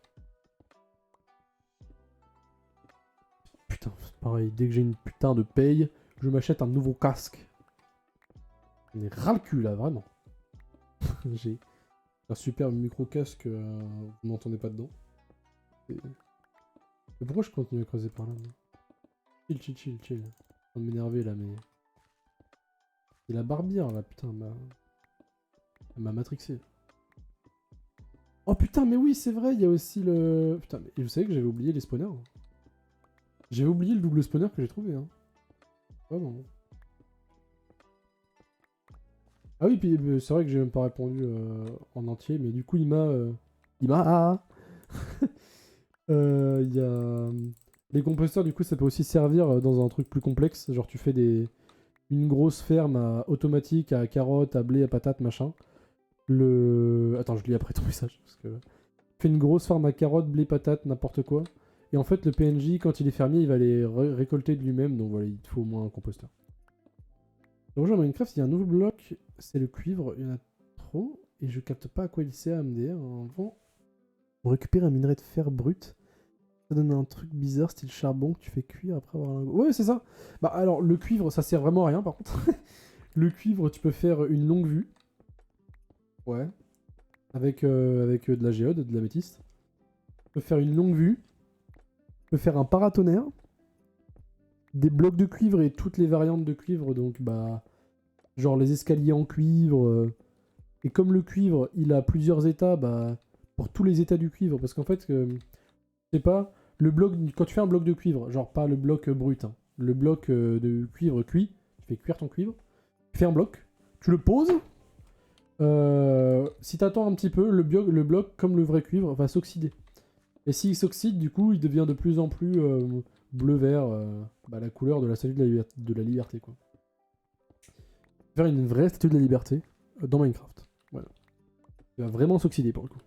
Putain, c'est pareil, dès que j'ai une putain de paye, je m'achète un nouveau casque. On est ras le cul là, vraiment. J'ai un super micro casque, vous m'entendez pas dedans. Mais pourquoi je continue à creuser par là? Chill, chill, chill, chill. Je suis en train de m'énerver là, mais. C'est la barbière là, putain, elle m'a matrixé. Oh putain, mais oui, c'est vrai, il y a aussi le. Putain, mais vous savez que j'avais oublié les spawners. J'avais oublié le double spawner que j'ai trouvé, hein. Vraiment. Ah oui, puis c'est vrai que j'ai même pas répondu en entier, mais du coup, il m'a. Il m'a. Il y a. Les composteurs, du coup, ça peut aussi servir dans un truc plus complexe. Genre, tu fais une grosse ferme automatique à carottes, à blé, à patates, machin. Attends, je lis après ton message. Parce que... Tu fais une grosse ferme à carottes, blé, patates, n'importe quoi. Et en fait, le PNJ, quand il est fermier, il va les récolter de lui-même. Donc voilà, il te faut au moins un composteur. Dans Minecraft, il y a un nouveau bloc. C'est le cuivre. Il y en a trop. Et je capte pas à quoi il sert, MDR. Avant, on récupère un minerai de fer brut. Ça donne un truc bizarre, style charbon, que tu fais cuire après avoir un... Ouais, c'est ça. Bah alors, le cuivre, ça sert vraiment à rien, par contre. Le cuivre, tu peux faire une longue vue. Ouais. Avec de la géode, de l'améthyste. Tu peux faire une longue vue. Tu peux faire un paratonnerre. Des blocs de cuivre et toutes les variantes de cuivre. Donc, bah... Genre les escaliers en cuivre. Et comme le cuivre, il a plusieurs états, bah... Pour tous les états du cuivre. Parce qu'en fait... je sais pas, le bloc, quand tu fais un bloc de cuivre, genre pas le bloc brut, hein, le bloc de cuivre cuit, tu fais cuire ton cuivre, tu fais un bloc, tu le poses, si t'attends un petit peu, le bloc, comme le vrai cuivre, va s'oxyder. Et s'il s'oxyde, du coup, il devient de plus en plus bleu-vert, bah, la couleur de la statue de la liberté, quoi. Faire une vraie statue de la liberté dans Minecraft. Voilà. Il va vraiment s'oxyder pour le coup.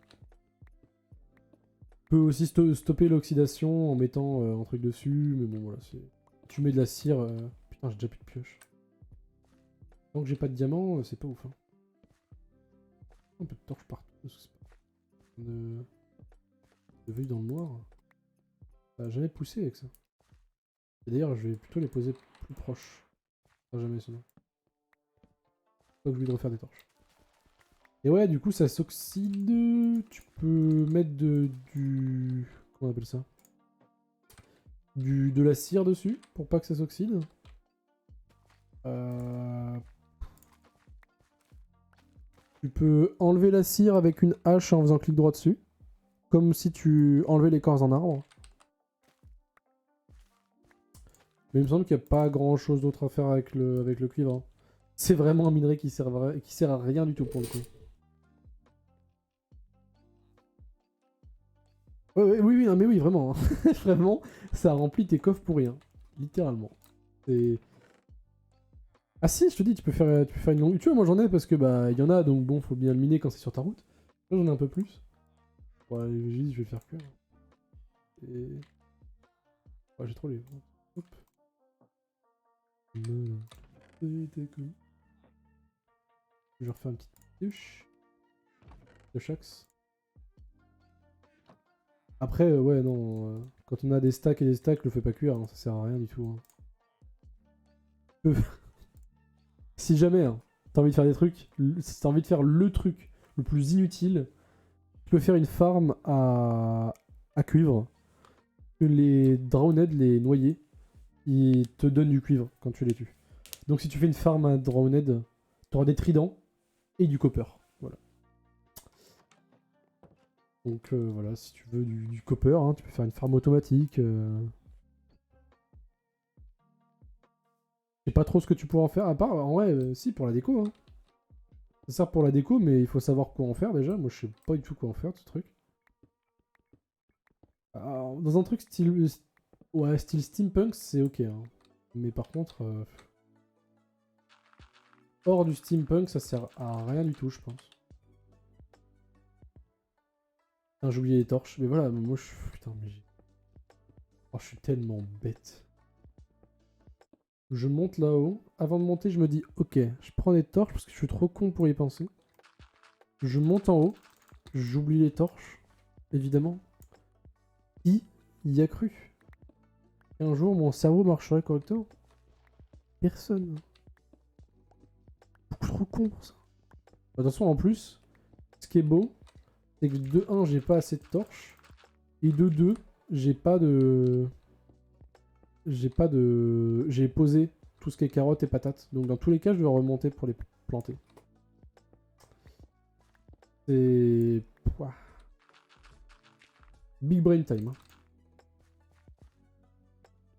Peut aussi stopper l'oxydation en mettant un truc dessus, mais bon voilà, c'est... Tu mets de la cire... Putain, j'ai déjà plus de pioche. Tant que j'ai pas de diamant, c'est pas ouf. Hein. Un peu de torche partout, parce que c'est pas... de veille dans le noir. Ça a jamais poussé avec ça. Et d'ailleurs, je vais plutôt les poser plus proches. Pas jamais sinon. Pas obligé de refaire des torches. Et ouais, du coup, ça s'oxyde. Tu peux mettre du... Comment on appelle ça? De la cire dessus, pour pas que ça s'oxyde. Tu peux enlever la cire avec une hache en faisant clic droit dessus. Comme si tu enlevais l'écorce d'un arbre. Mais il me semble qu'il n'y a pas grand chose d'autre à faire avec le cuivre. Hein. C'est vraiment un minerai qui sert à rien du tout pour le coup. Ouais, oui, non, mais oui, vraiment. Hein. Vraiment, ça remplit tes coffres pour rien. Littéralement. Ah si, je te dis, tu peux faire une longue... Tu vois, moi j'en ai parce que bah il y en a, donc bon, faut bien le miner quand c'est sur ta route. Là j'en ai un peu plus. Bon, allez, je vais faire cuire. Et... Ouais, j'ai trop les... Hop. Je refais un petit touche de chaque. Après, ouais, non. Quand on a des stacks et des stacks, le fais pas cuire, hein, ça sert à rien du tout. Hein. Si jamais, hein, t'as envie de faire des trucs, si t'as envie de faire le truc le plus inutile, tu peux faire une farm à cuivre. Les drowned, les noyés, ils te donnent du cuivre quand tu les tues. Donc si tu fais une farm à drowned, t'auras des tridents et du copper. Voilà. Donc voilà, si tu veux du copper, hein, tu peux faire une farm automatique. Je sais pas trop ce que tu pourras en faire, à part, en vrai, si, pour la déco. Hein. Ça sert pour la déco, mais il faut savoir quoi en faire déjà. Moi, je sais pas du tout quoi en faire de ce truc. Alors, dans un truc style... Ouais, style steampunk, c'est ok. Hein. Mais par contre... hors du steampunk, ça sert à rien du tout, je pense. Putain, j'ai oublié les torches. Mais voilà, moi je... Putain, mais oh, je suis tellement bête. Je monte là-haut. Avant de monter, je me dis, ok, je prends des torches parce que je suis trop con pour y penser. Je monte en haut. J'oublie les torches, évidemment. Qui y a cru? Et un jour, mon cerveau marcherait correctement? Personne. Beaucoup trop con pour ça. Attention, en plus, ce qui est beau, c'est que de 1, j'ai pas assez de torches. Et de 2, j'ai pas de... J'ai posé tout ce qui est carottes et patates. Donc dans tous les cas, je vais remonter pour les planter. C'est... Pouah. Big brain time. Hein.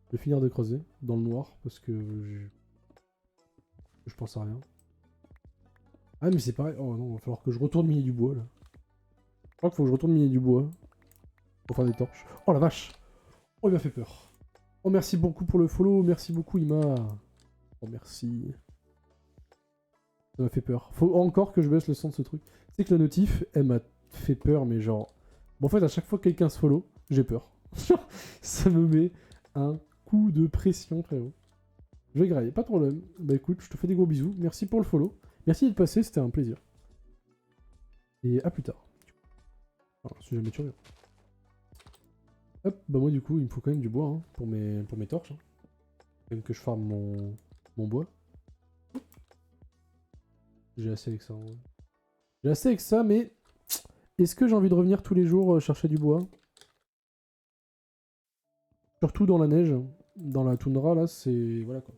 Je vais finir de creuser dans le noir parce que je pense à rien. Ah mais c'est pareil. Oh non, il va falloir que je retourne miner du bois là. Je crois qu'il faut que je retourne miner du bois pour faire des torches. Oh la vache! Oh il m'a fait peur. Oh, merci beaucoup pour le follow. Merci beaucoup, Ima. Oh, merci. Ça m'a fait peur. Faut encore que je baisse le son de ce truc. C'est que la notif, elle m'a fait peur, mais genre... Bon, en fait, à chaque fois que quelqu'un se follow, j'ai peur. Ça me met un coup de pression, frérot. Je vais grailler, pas de problème. Bah écoute, je te fais des gros bisous. Merci pour le follow. Merci d'être passé, c'était un plaisir. Et à plus tard. Enfin, si jamais tu reviens. Hop, bah moi du coup, il me faut quand même du bois hein, pour mes torches. Hein. Faut quand même que je farme mon bois. J'ai assez avec ça. En vrai. J'ai assez avec ça, mais est-ce que j'ai envie de revenir tous les jours chercher du bois? Surtout dans la neige, dans la toundra, là, c'est... Voilà quoi.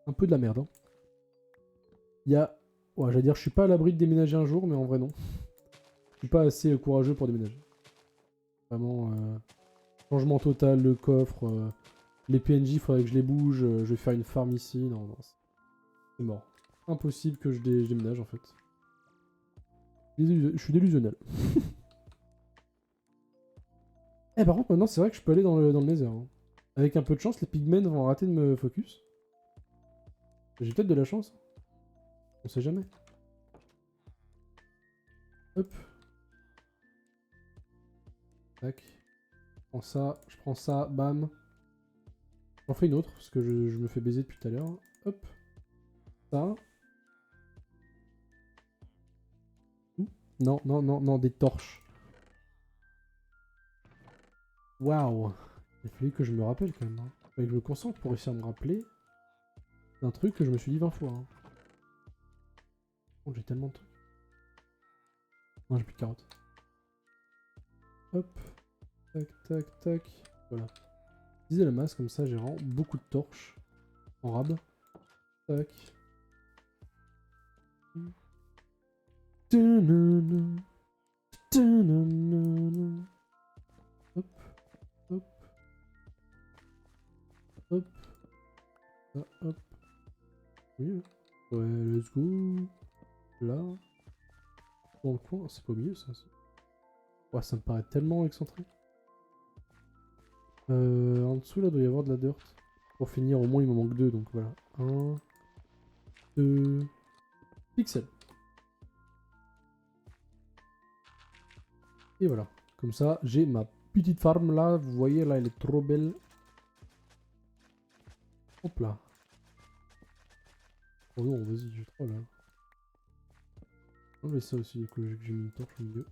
Un peu de la merde. Hein. Il y a... Ouais, j'allais dire, je suis pas à l'abri de déménager un jour, mais en vrai non. Je suis pas assez courageux pour déménager. Vraiment, changement total, le coffre, les PNJ, faudrait que je les bouge, je vais faire une farm ici, non, non, c'est mort. Impossible que je déménage en fait. Je suis délusionnel. Eh par contre maintenant c'est vrai que je peux aller dans le nether. Hein. Avec un peu de chance, les pigmen vont arrêter de me focus. J'ai peut-être de la chance. On sait jamais. Hop. Tac. Je prends ça, bam. J'en fais une autre, parce que je me fais baiser depuis tout à l'heure. Hop. Ça. Non, non, non, non, des torches. Waouh. Il a fallu que je me rappelle quand même. Hein. Il fallait que je me concentre pour réussir à me rappeler d'un truc que je me suis dit 20 fois. Hein. Oh, j'ai tellement de trucs. Non, j'ai plus de carottes. Hop. Tac, tac, tac. Voilà. Utiliser la masse, comme ça j'ai vraiment beaucoup de torches en rab. Tac. Hop, hop, hop. Ah, hop. Oui. Ouais, let's go. Là. Dans le coin. C'est pas au milieu ça. Ouais, ça me paraît tellement excentré. En dessous là, doit y avoir de la dirt. Pour finir, au moins il me manque 2, donc voilà. 1, 2 pixels. Et voilà. Comme ça, j'ai ma petite farm là. Vous voyez là, elle est trop belle. Hop là. Oh non, vas-y, j'ai trop là. Enlever ça aussi, du coup, j'ai mis une torche au milieu.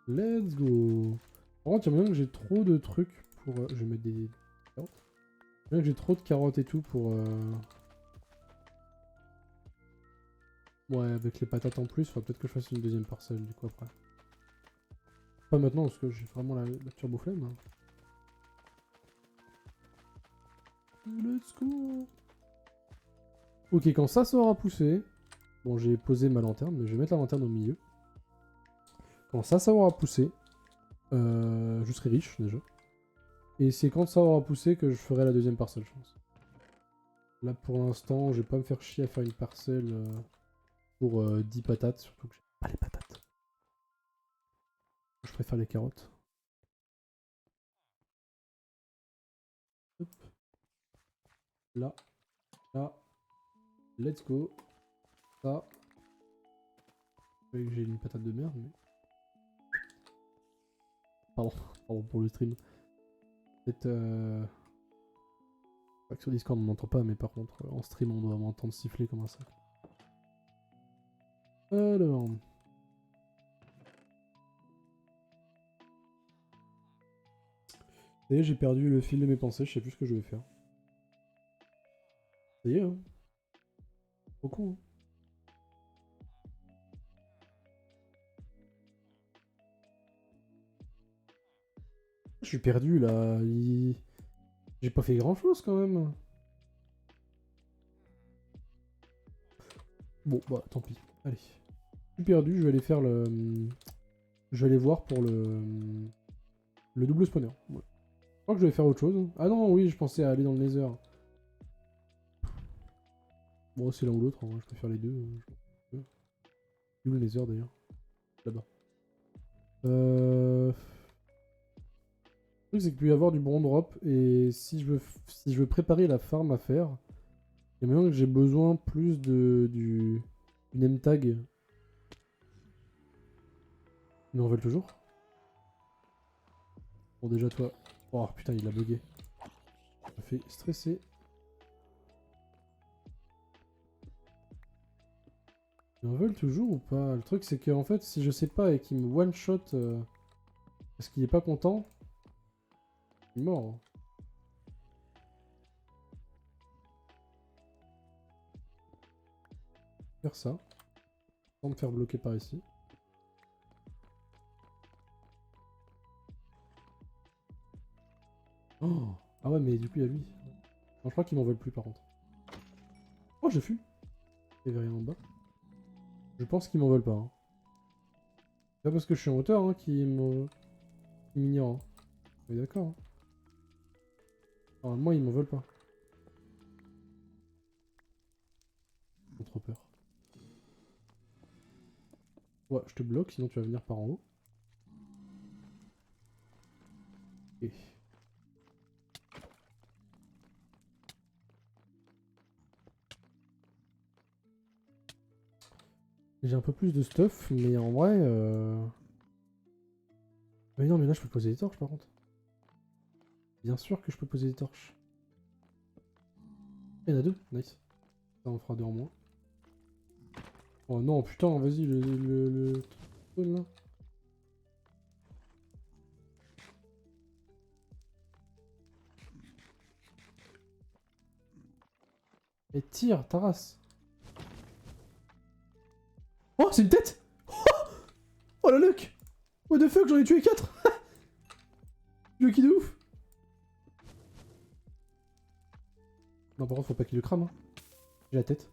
Let's go. Par contre, il y a moyen que j'ai trop de trucs pour... je vais mettre des carottes. Il y a moyen que j'ai trop de carottes et tout pour... Ouais, avec les patates en plus, il faudra peut-être que je fasse une deuxième parcelle, du coup, après. Pas maintenant, parce que j'ai vraiment la turbo flemme. Hein. Let's go. Ok, quand ça aura poussé... Bon, j'ai posé ma lanterne, mais je vais mettre la lanterne au milieu. Quand ça aura poussé, je serai riche, déjà. Et c'est quand ça aura poussé que je ferai la deuxième parcelle, je pense. Là, pour l'instant, je vais pas me faire chier à faire une parcelle pour 10 patates, surtout que j'aime pas les patates. Je préfère les carottes. Hop. Là, là, let's go. Ça. J'ai une patate de merde, mais... Pardon, pardon pour le stream. Peut-être... Pas que sur Discord on m'entend pas, mais par contre, en stream on doit m'entendre siffler comme un sac. Alors... Ça y est, j'ai perdu le fil de mes pensées, je sais plus ce que je vais faire. Ça y est, hein. Trop con, hein. Je suis perdu, là. J'ai pas fait grand-chose, quand même. Bon, bah, tant pis. Allez. Je suis perdu, je vais aller faire le... Je vais aller voir pour le double spawner. Voilà. Je crois que je vais faire autre chose. Ah non, oui, je pensais à aller dans le nether. Bon, c'est l'un ou l'autre, hein. Je peux faire les deux. Où le nether, d'ailleurs? Là-bas. Le truc, c'est qu'il peut y avoir du bon drop, et si je veux préparer la farm à faire, il y a moyen que j'ai besoin plus du name tag. Ils m'en veulent toujours? Bon, déjà, toi. Oh putain, il a bugué. Ça m'a fait stresser. Ils m'en veulent toujours ou pas? Le truc, c'est qu'en fait, si je sais pas et qu'il me one-shot parce qu'il est pas content, il est mort. Faire ça. Sans me faire bloquer par ici. Oh. Ah ouais, mais du coup, il y a lui. Non, je crois qu'ils m'en veulent plus par contre. Oh, j'ai fui. Il y avait rien en bas. Je pense qu'ils m'en veulent pas. Hein. C'est pas parce que je suis en hauteur hein, qu'ils m'ignorent. Hein. On est d'accord. Hein. Normalement, ils m'en veulent pas. J'ai trop peur. Ouais, je te bloque, sinon tu vas venir par en haut. Et... J'ai un peu plus de stuff, mais en vrai... Mais non, mais là, je peux poser des torches, par contre. Bien sûr que je peux poser des torches. Il y en a deux, nice. Ça en fera deux en moins. Oh non, putain, vas-y, le truc là. Et tire, ta race. Oh, c'est une tête. Oh la luck. What the fuck, j'en ai tué 4. Lucky de ouf. Non, par contre, faut pas qu'il le crame. Hein. J'ai la tête.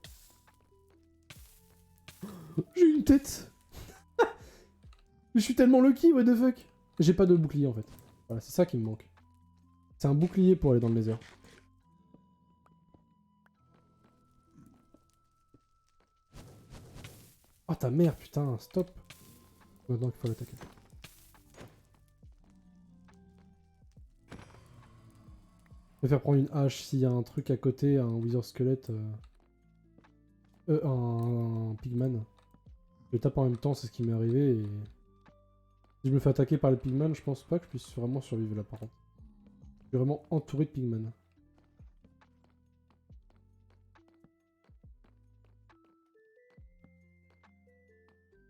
J'ai une tête. Je suis tellement lucky, what the fuck. J'ai pas de bouclier, en fait. Voilà, c'est ça qui me manque. C'est un bouclier pour aller dans le nether. Oh ta mère, putain, stop. Maintenant qu'il faut l'attaquer. Je vais faire prendre une hache s'il y a un truc à côté, un wither squelette. Un pigman. Je tape en même temps, c'est ce qui m'est arrivé. Et... si je me fais attaquer par les pigman, je pense pas que je puisse vraiment survivre là par contre. Je suis vraiment entouré de pigman.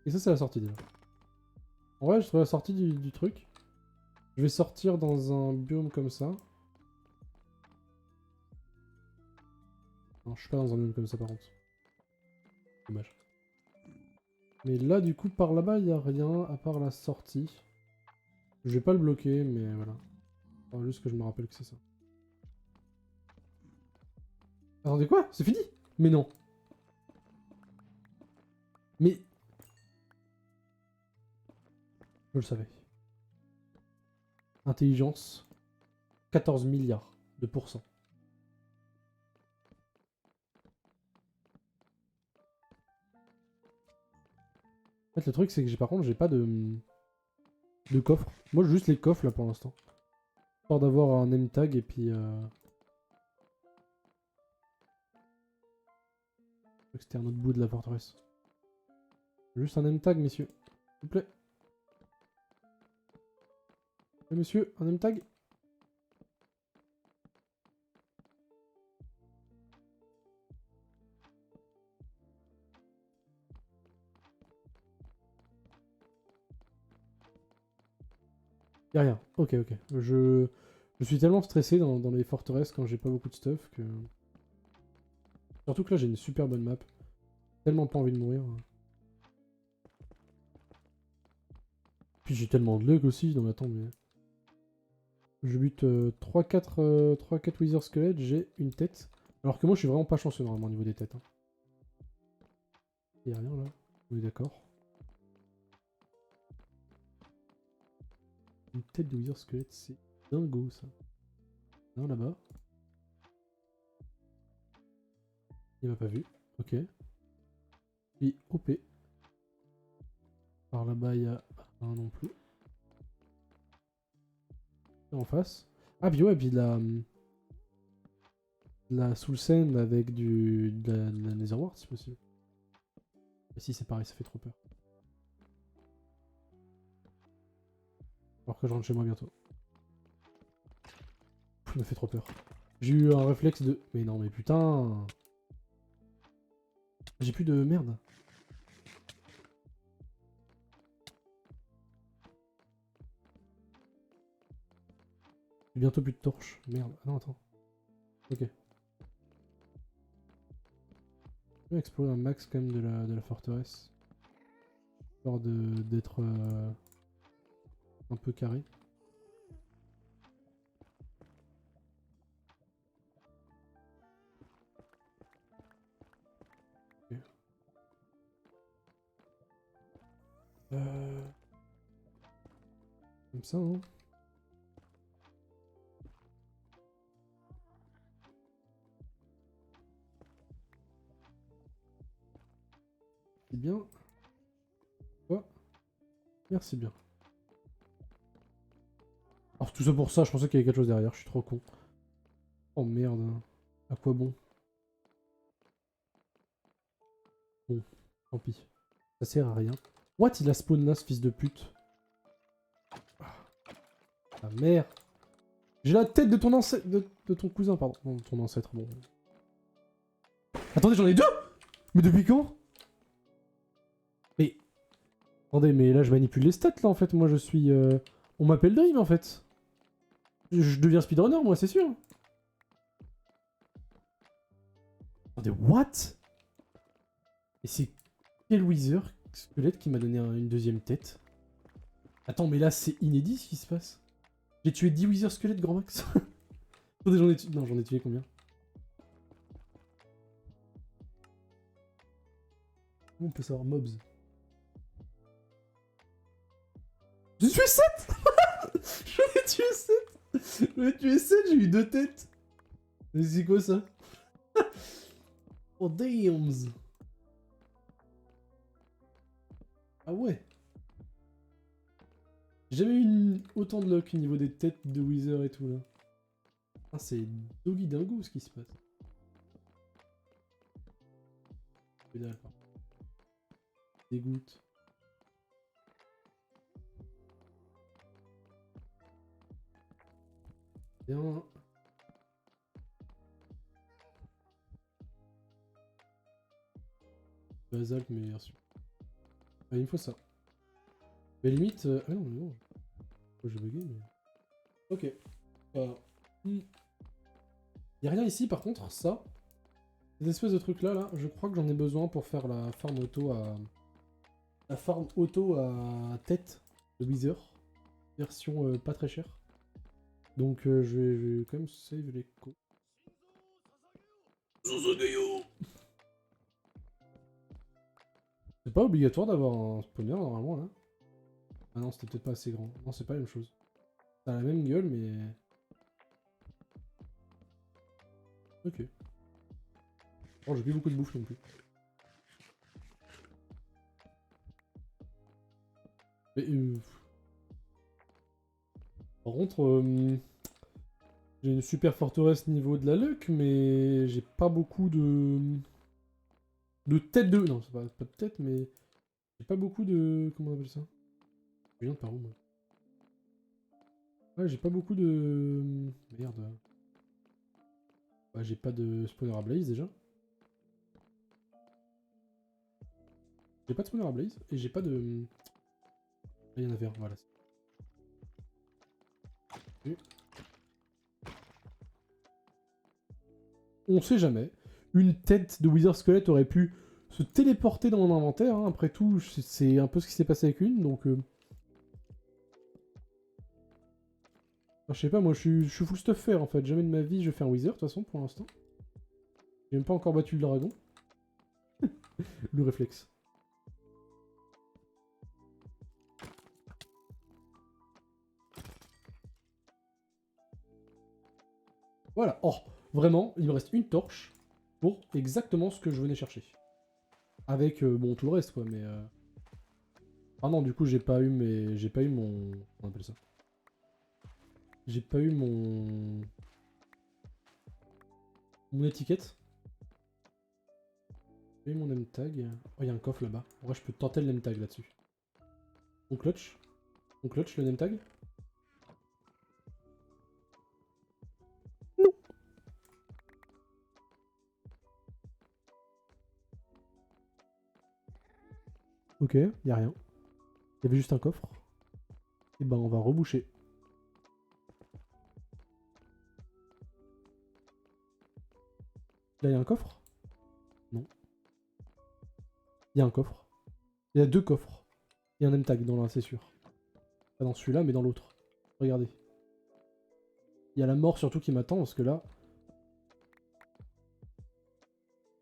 Et ça, c'est la sortie déjà. En vrai, je trouve la sortie du truc. Je vais sortir dans un biome comme ça. Non, je suis pas dans un biome comme ça par contre. Dommage. Mais là, du coup, par là-bas, il n'y a rien à part la sortie. Je vais pas le bloquer, mais voilà. Enfin, juste que je me rappelle que c'est ça. Attendez, quoi? C'est fini? Mais non. Mais... je le savais. Intelligence. 14 milliards de pourcents. En fait, le truc, c'est que par contre, j'ai pas de coffre. Moi, j'ai juste les coffres, là, pour l'instant. Histoire d'avoir un name tag, et puis... c'était un autre bout de la forteresse. Juste un name tag, messieurs. S'il vous plaît. Et monsieur, un name tag? Y'a rien. Ok, ok. Je suis tellement stressé dans les forteresses quand j'ai pas beaucoup de stuff que... surtout que là, j'ai une super bonne map. Tellement pas envie de mourir. Puis j'ai tellement de luck aussi. Non mais attends, mais... je bute 3-4 Wither Squelettes, j'ai une tête. Alors que moi, je suis vraiment pas chanceux normalement au niveau des têtes. Hein. Y'a rien là. On est d'accord. Une tête de Wither Squelette, c'est dingo ça. Non, là-bas. Il m'a pas vu. Ok. Puis OP. Par là-bas, il y a un non plus. En face. Ah, puis ouais, puis la Soul Sand avec de la Netherward, si possible. Et si, c'est pareil, ça fait trop peur. Alors que je rentre chez moi bientôt. Pff, ça me fait trop peur. J'ai eu un réflexe de... Mais non, mais putain. J'ai plus de merde. J'ai bientôt plus de torches. Merde. Ah non, attends. Ok. Je vais explorer un max quand même de la forteresse. Histoire d'être un peu carré. Ok. Comme ça, hein. C'est bien. Oh. Merci bien. Alors tout ça pour ça, je pensais qu'il y avait quelque chose derrière, je suis trop con. Oh merde. À quoi bon? Bon, tant pis. Ça sert à rien. What? Il a spawn là, ce fils de pute. Ah merde. J'ai la tête de ton ancêtre... De ton cousin, pardon. Non, de ton ancêtre, bon. Attendez, j'en ai deux! Mais depuis quand? Mais... Attendez, mais là, je manipule les stats, là, en fait. Moi, je suis... On m'appelle Dream, en fait. Je deviens speedrunner, moi, c'est sûr. Attendez, what? Et c'est quel Wither squelette qui m'a donné une deuxième tête? Attends, mais là, c'est inédit, ce qui se passe. J'ai tué 10 Wither squelettes, grand max. Attendez, j'en ai tué... Non, j'en ai tué combien? Comment on peut savoir mobs? J'ai tué 7. J'en ai tué 7. J'en ai tué 7, j'ai eu 2 têtes. Mais c'est quoi ça? Oh damn. Ah ouais. J'ai jamais eu autant de luck au niveau des têtes de Wither et tout là. Ah, c'est doggy dingo ce qui se passe. Dégoûte. Bien. Basalt, mais version. Ah, il me faut ça. Mais limite... Ah non, mais non. J'ai bugué, mais... Ok. Y'a rien ici, par contre, ça... Ces espèces de trucs là, je crois que j'en ai besoin pour faire la farm auto à... La farm auto à tête de Wither. Version pas très chère. Donc je vais quand même save les co. C'est pas obligatoire d'avoir un spawner normalement là. Ah non, c'était peut-être pas assez grand. Non, c'est pas la même chose. Ça a la même gueule, mais... Ok. Oh, j'ai plus beaucoup de bouffe non plus. Mais, par contre, j'ai une super forteresse niveau de la luck, mais j'ai pas beaucoup de tête de... Non, c'est pas de tête, mais... J'ai pas beaucoup de... Comment on appelle ça? Je viens de par où, moi? Ouais, j'ai pas beaucoup de... Merde. Ouais, j'ai pas de spawner à blaze, déjà. J'ai pas de spawner à blaze, et j'ai pas de... Rien à faire, voilà. On sait jamais. Une tête de Wither Squelette aurait pu se téléporter dans mon inventaire. Hein. Après tout, c'est un peu ce qui s'est passé avec une, donc... Enfin, je sais pas, moi je suis full stuff faire en fait. Jamais de ma vie je fais un Wither, de toute façon, pour l'instant. J'ai même pas encore battu le dragon. Le réflexe. Voilà. Oh, vraiment, il me reste une torche pour exactement ce que je venais chercher. Avec, bon, tout le reste, quoi, mais... Ah non, du coup, j'ai pas eu mon... Comment on appelle ça? J'ai pas eu mon... Mon étiquette. J'ai eu mon name tag. Oh, il y a un coffre là-bas. En vrai, je peux tenter le name tag là-dessus. On clutch. On clutch le name tag. Non. Ok, y a rien. Il y avait juste un coffre. Et ben, on va reboucher. Là, il y a un coffre? Non. Il y a un coffre. Il y a deux coffres. Il y a un name tag dans l'un, c'est sûr. Pas dans celui-là, mais dans l'autre. Regardez. Il y a la mort surtout qui m'attend, parce que là...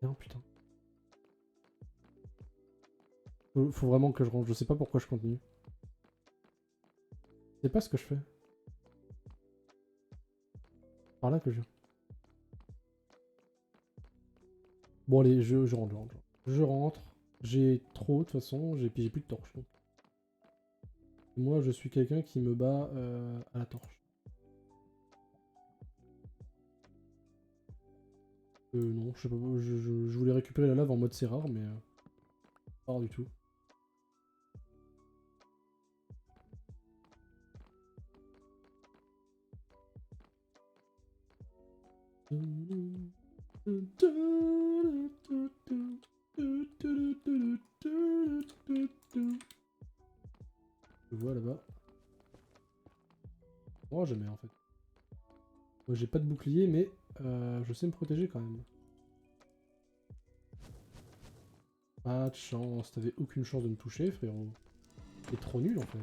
Non, putain. Faut vraiment que je rentre. Je sais pas pourquoi je continue. Je sais pas ce que je fais. Par là que je... Bon allez, je rentre, je rentre. Je rentre. J'ai trop de toute façon, puis j'ai plus de torche. Donc. Moi je suis quelqu'un qui me bat à la torche. Non, je sais pas, je voulais récupérer la lave en mode c'est rare, mais pas rare du tout. Je vois là-bas. Oh, jamais en fait. Moi j'ai pas de bouclier, mais je sais me protéger quand même. Pas de chance, t'avais aucune chance de me toucher, frérot. T'es trop nul en fait.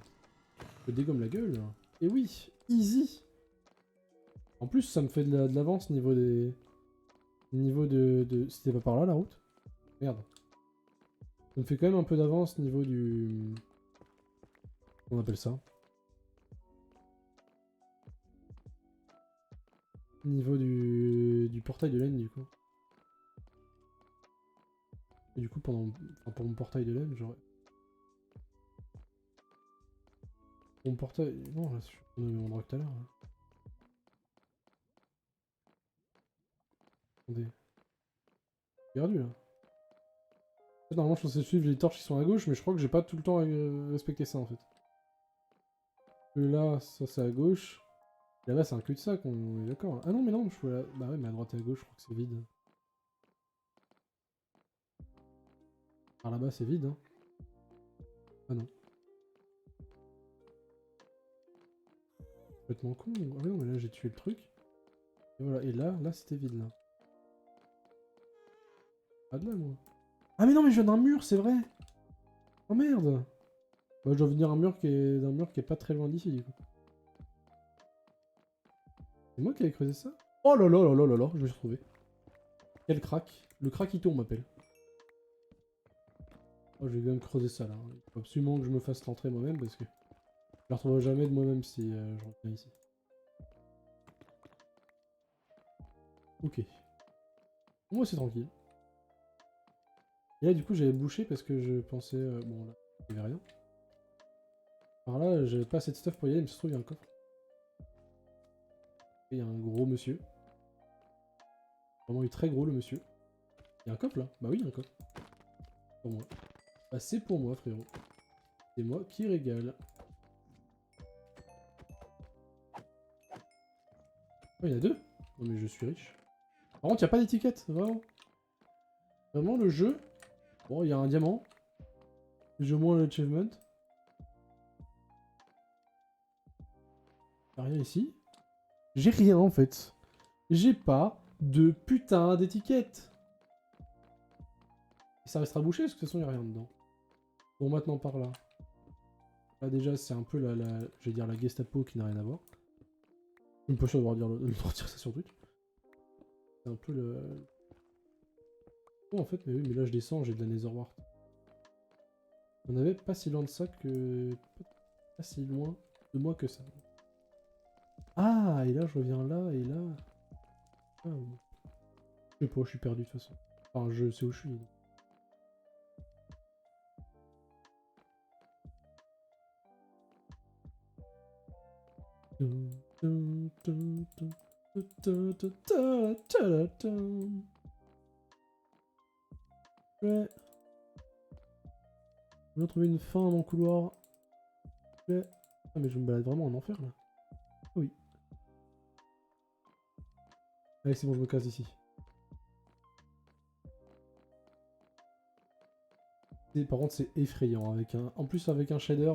Je te dégomme la gueule. Et oui, easy. En plus, ça me fait de l'avance niveau des... Niveau de... C'était pas par là la route? Merde. Ça me fait quand même un peu d'avance niveau du... Comment on appelle ça? Niveau du portail de laine du coup. Et du coup, pour mon portail de laine, j'aurais... Mon portail... Non, là, je suis au même endroit que tout à l'heure. Attendez. Perdu là. En fait, normalement, je suis censé suivre les torches qui sont à gauche, mais je crois que j'ai pas tout le temps respecté ça en fait. Là, ça c'est à gauche. Là-bas, c'est un cul-de-sac, on est d'accord. Ah non, mais non, je peux... Bah ouais, mais à droite et à gauche, je crois que c'est vide. Par là-bas, c'est vide, hein. Ah non. Complètement con. Ah mais non, mais là, j'ai tué le truc. Et voilà, et là, c'était vide, là. Pas de là, moi. Ah mais non, mais je viens d'un mur, c'est vrai. Oh merde. Bah, je dois venir d'un mur qui est pas très loin d'ici, du coup. C'est moi qui avais creusé ça? Oh là là là là là là, je me suis retrouvé. Quel crack. Le craquito, on m'appelle. Oh, je vais quand même creuser ça, là. Il faut absolument que je me fasse l'entrée moi-même, parce que je la retrouverai jamais de moi-même si je reviens ici. Ok. Moi, c'est tranquille. Et là, du coup, j'avais bouché parce que je pensais... bon, là, il n'y avait rien. Par là, j'avais pas assez de stuff pour y aller, mais ça se trouve, il y a un coffre. Et il y a un gros monsieur. Vraiment, il est très gros, le monsieur. Il y a un coffre, là? Bah oui, il y a un coffre. Pour moi. Bah, c'est pour moi, frérot. C'est moi qui régale. Oh, il y en a deux? Non, mais je suis riche. Par contre, il n'y a pas d'étiquette, vraiment. Vraiment, le jeu... Bon, il y a un diamant. J'ai au moins l'achievement. Y'a rien ici. J'ai rien, en fait. J'ai pas de putain d'étiquette. Et ça restera bouché, parce que de toute façon, il n'y a rien dedans. Bon, maintenant, par là. Là, déjà, c'est un peu je vais dire la Gestapo qui n'a rien à voir. Je me peux sûr de devoir dire ça sur Twitch. C'est un peu le... Oh, en fait, mais oui, mais là, je descends, j'ai de la Netherwart. On avait pas si loin de ça que... Pas si loin de moi que ça. Ah, et là, je reviens là, et là... Ah, bon. Je sais pas, je suis perdu de toute façon. Enfin, je sais où je suis. Ouais. Je vais trouver une fin à mon couloir. Ouais. Ah mais je me balade vraiment en enfer là. Oui. Allez c'est bon, je me casse ici. Et par contre c'est effrayant. En plus avec un shader,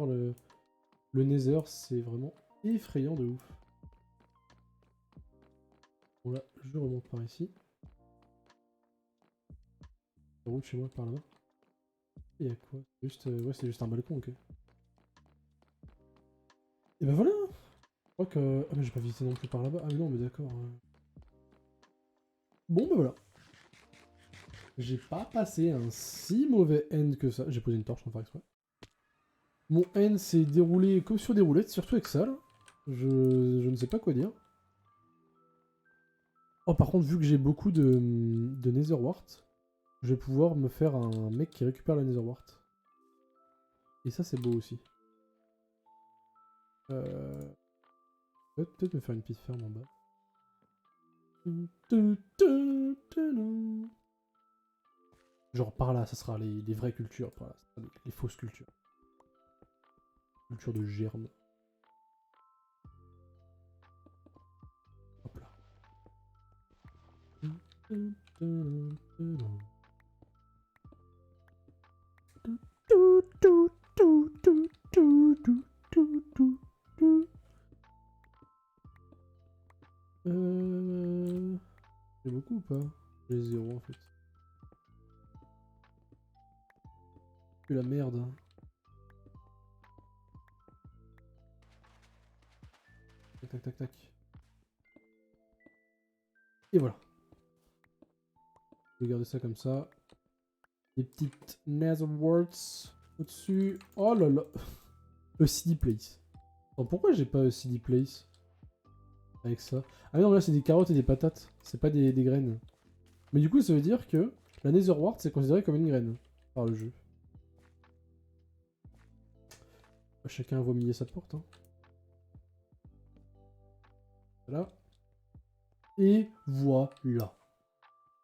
le Nether c'est vraiment effrayant de ouf. Bon là, je remonte par ici. La route chez moi par là-bas. Et y'a quoi? Juste, ouais, c'est juste un balcon, ok. Et bah voilà! Je crois que... Ah mais j'ai pas visité non plus par là-bas. Ah mais non, mais d'accord. Bon bah voilà. J'ai pas passé un si mauvais end que ça. J'ai posé une torche sans faire exprès. Mon end s'est déroulé comme sur des roulettes, surtout avec ça là. Je ne sais pas quoi dire. Oh par contre, vu que j'ai beaucoup de Netherwart, je vais pouvoir me faire un mec qui récupère la Netherwart. Et ça c'est beau aussi. Peut-être me faire une petite ferme en bas. Genre par là, ça sera les vraies cultures, par là, ça sera les fausses cultures. Culture de germes. Hop là. J'ai beaucoup ou pas? J'ai 0 en fait. C'est la merde. Hein. Tac tac tac tac. Et voilà. Je vais garder ça comme ça. Des petites Netherwarts au-dessus. Oh là là. A CD place. Alors pourquoi j'ai pas a CD place avec ça? Ah non, là c'est des carottes et des patates. C'est pas des graines. Mais du coup, ça veut dire que la Netherwart c'est considéré comme une graine par le jeu. Chacun a vomillé sa porte. Hein. Voilà. Et voilà.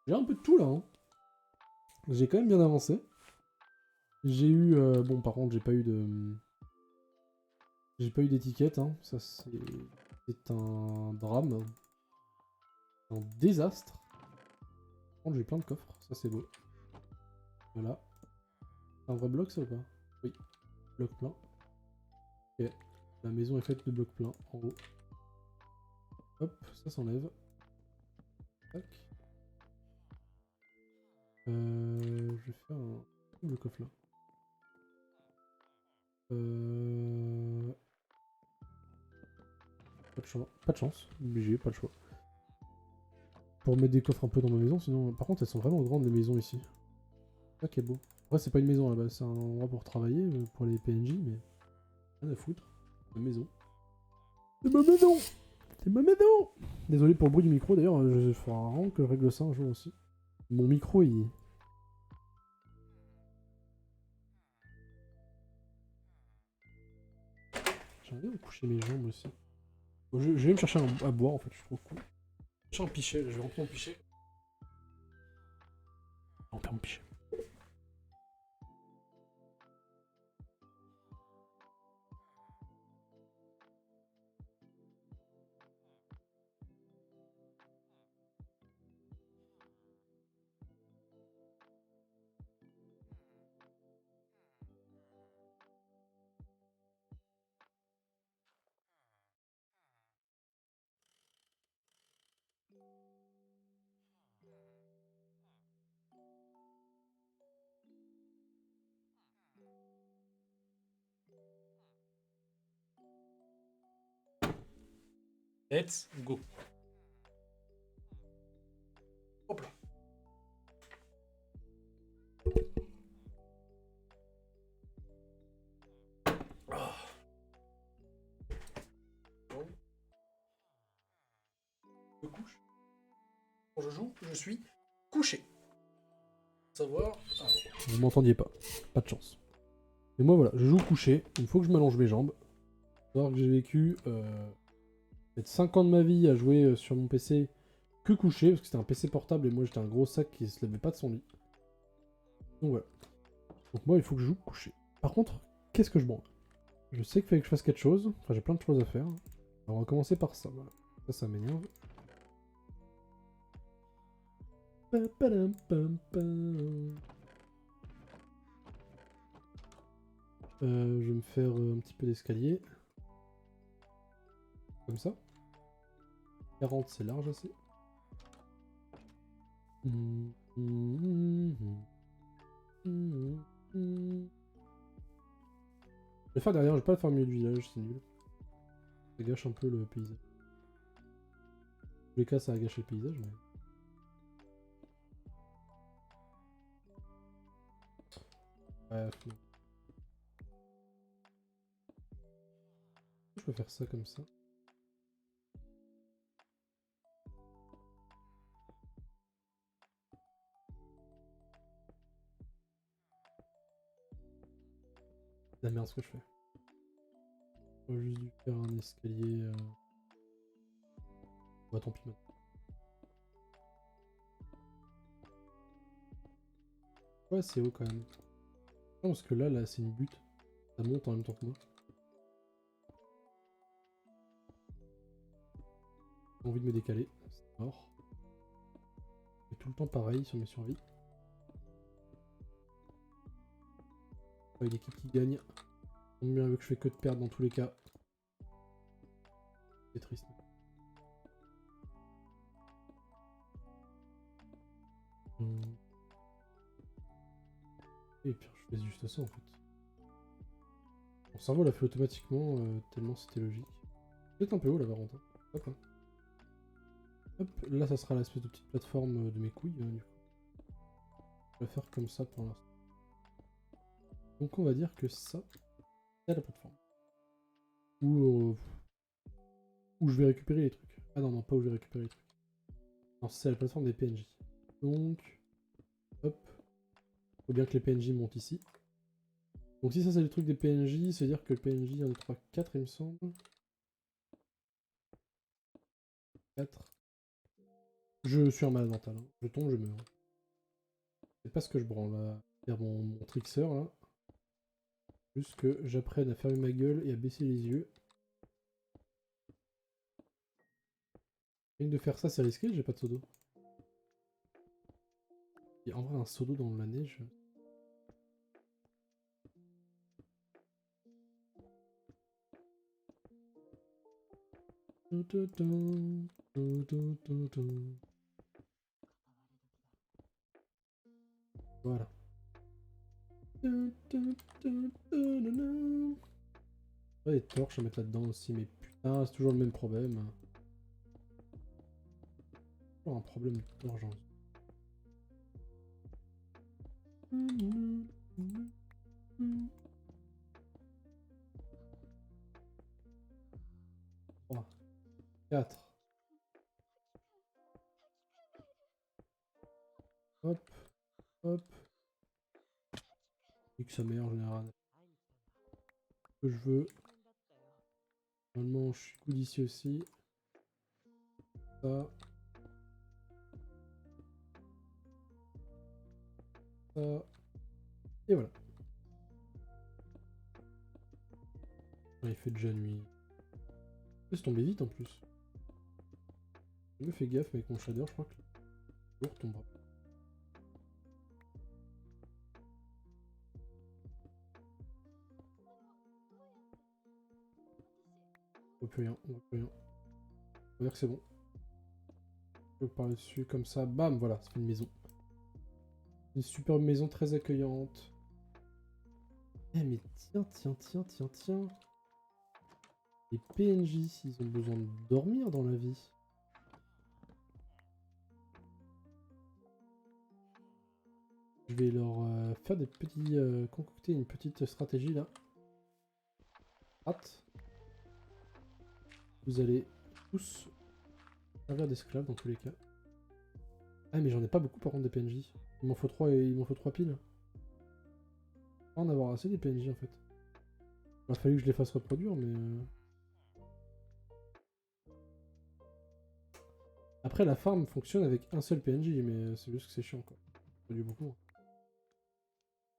J'ai un peu de tout là. Hein. J'ai quand même bien avancé. J'ai eu... bon, par contre, j'ai pas eu de... J'ai pas eu d'étiquette. Hein. Ça, c'est un drame. Un désastre. Par contre, j'ai plein de coffres. Ça, c'est beau. Voilà. C'est un vrai bloc, ça ou pas? Oui. Bloc plein. Ok. La maison est faite de blocs pleins, en haut. Hop, ça s'enlève. Tac. Je vais faire un double coffre là. Pas de chance. Obligé, pas le choix. Pour mettre des coffres un peu dans ma maison, sinon... Par contre, elles sont vraiment grandes, les maisons ici. Ça qui est beau. Ouais, c'est pas une maison là-bas, c'est un endroit pour travailler, pour les PNJ, mais... Rien à foutre. Ma maison. C'est ma maison! C'est ma maison! Désolé pour le bruit du micro, d'ailleurs, il faudra vraiment que je règle ça un jour aussi. Mon micro, il... J'aimerais bien me coucher mes jambes aussi. Bon, je vais me chercher à boire, en fait, je suis trop cool. Je cherche un pichet, là, je vais rentrer mon pichet. On perd mon pichet. Let's go. Hop là. Ah. Bon. Je me couche. Quand je joue, je suis couché. Savoir. Ah. Vous m'entendiez pas. Pas de chance. Et moi voilà, je joue couché. Il faut que je m'allonge mes jambes. Savoir que j'ai vécu J'ai 5 ans de ma vie à jouer sur mon PC que couché, parce que c'était un PC portable et moi j'étais un gros sac qui se levait pas de son lit. Donc voilà. Donc moi il faut que je joue couché. Par contre, qu'est-ce que je branle? Je sais qu'il fallait que je fasse quelque chose. Enfin j'ai plein de choses à faire. Alors on va commencer par ça, voilà. Ça m'énerve. Je vais me faire un petit peu d'escalier. Comme ça. 40 c'est large assez. Je vais faire derrière, je vais pas le faire au milieu du village, c'est nul. Ça gâche un peu le paysage. En tous les cas, ça a gâché le paysage, mais... Bref, non. Je peux faire ça comme ça. La merde ce que je fais. J'aurais juste dû faire un escalier... Bah tant pis maintenant. Ouais, c'est haut quand même. Non, parce que là c'est une butte. Ça monte en même temps que moi. J'ai envie de me décaler. C'est mort. C'est tout le temps pareil sur mes survies. Pas une équipe qui gagne. On mieux avec que je fais que de perdre dans tous les cas. C'est triste. Et puis je fais juste ça en fait. Mon cerveau l'a fait automatiquement, tellement c'était logique. Peut-être un peu haut là par contre. Hop, hein. Hop, là ça sera l'espèce de petite plateforme de mes couilles, du coup. Je vais faire comme ça pour l'instant. Donc on va dire que ça, c'est la plateforme. Où je vais récupérer les trucs. Ah non, non, pas où je vais récupérer les trucs. Non, c'est la plateforme des PNJ. Donc, hop. Faut bien que les PNJ montent ici. Donc si ça c'est le truc des PNJ, c'est à dire que le PNJ 1, 2, 3, 4 il me semble. 4. Je suis un malade mental. Hein. Je tombe, je meurs. C'est pas ce que je branle là. C'est mon trickster là. Juste que j'apprenne à fermer ma gueule et à baisser les yeux. Et de faire ça c'est risqué, j'ai pas de seau d'eau. Il y a en vrai un seau d'eau dans la neige. Voilà. Ouais, des torches à mettre là-dedans aussi, mais putain, c'est toujours le même problème. Toujours un problème d'urgence. Trois, 4. Hop, hop. Nique sa mère en général. Ce que je veux. Normalement, je suis good ici aussi. Ça. Ça. Et voilà. Ouais, il fait déjà nuit. C'est tombé vite en plus. Je me fais gaffe avec mon shader, je crois que le jour tombera. On voit plus rien, on voit plus rien. On va dire que c'est bon. Je vais par dessus comme ça, bam, voilà, ça fait une maison. Une superbe maison très accueillante. Eh mais tiens. Les PNJ, ils ont besoin de dormir dans la vie. Je vais leur faire des petits... concocter une petite stratégie là. Hâte. Vous allez tous servir d'esclaves dans tous les cas. Ah mais j'en ai pas beaucoup par contre des PNJ. Il m'en faut 3 et il m'en faut 3 piles. On va en avoir assez des PNJ en fait. Il a fallu que je les fasse reproduire mais... Après, la farm fonctionne avec un seul PNJ, mais c'est juste que c'est chiant, quoi. Ça du beaucoup.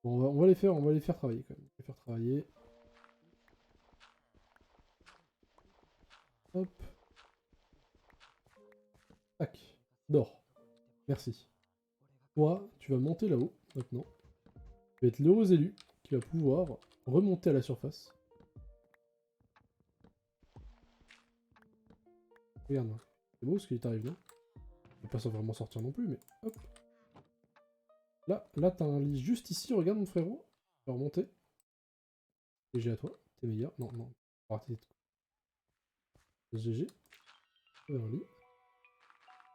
Bon, on va les faire travailler, quand même. Les faire travailler. Hop. Tac. Dors. Merci. Toi, tu vas monter là-haut, maintenant. Tu vas être l'heureux élu qui va pouvoir remonter à la surface. Regarde, c'est beau ce qui t'arrive, non? Je vais pas sans vraiment sortir non plus, mais hop. Là, t'as un lit juste ici, regarde mon frérot. Tu vas remonter. GG à toi, t'es meilleur. Non, non. On va rater GG. Un lit.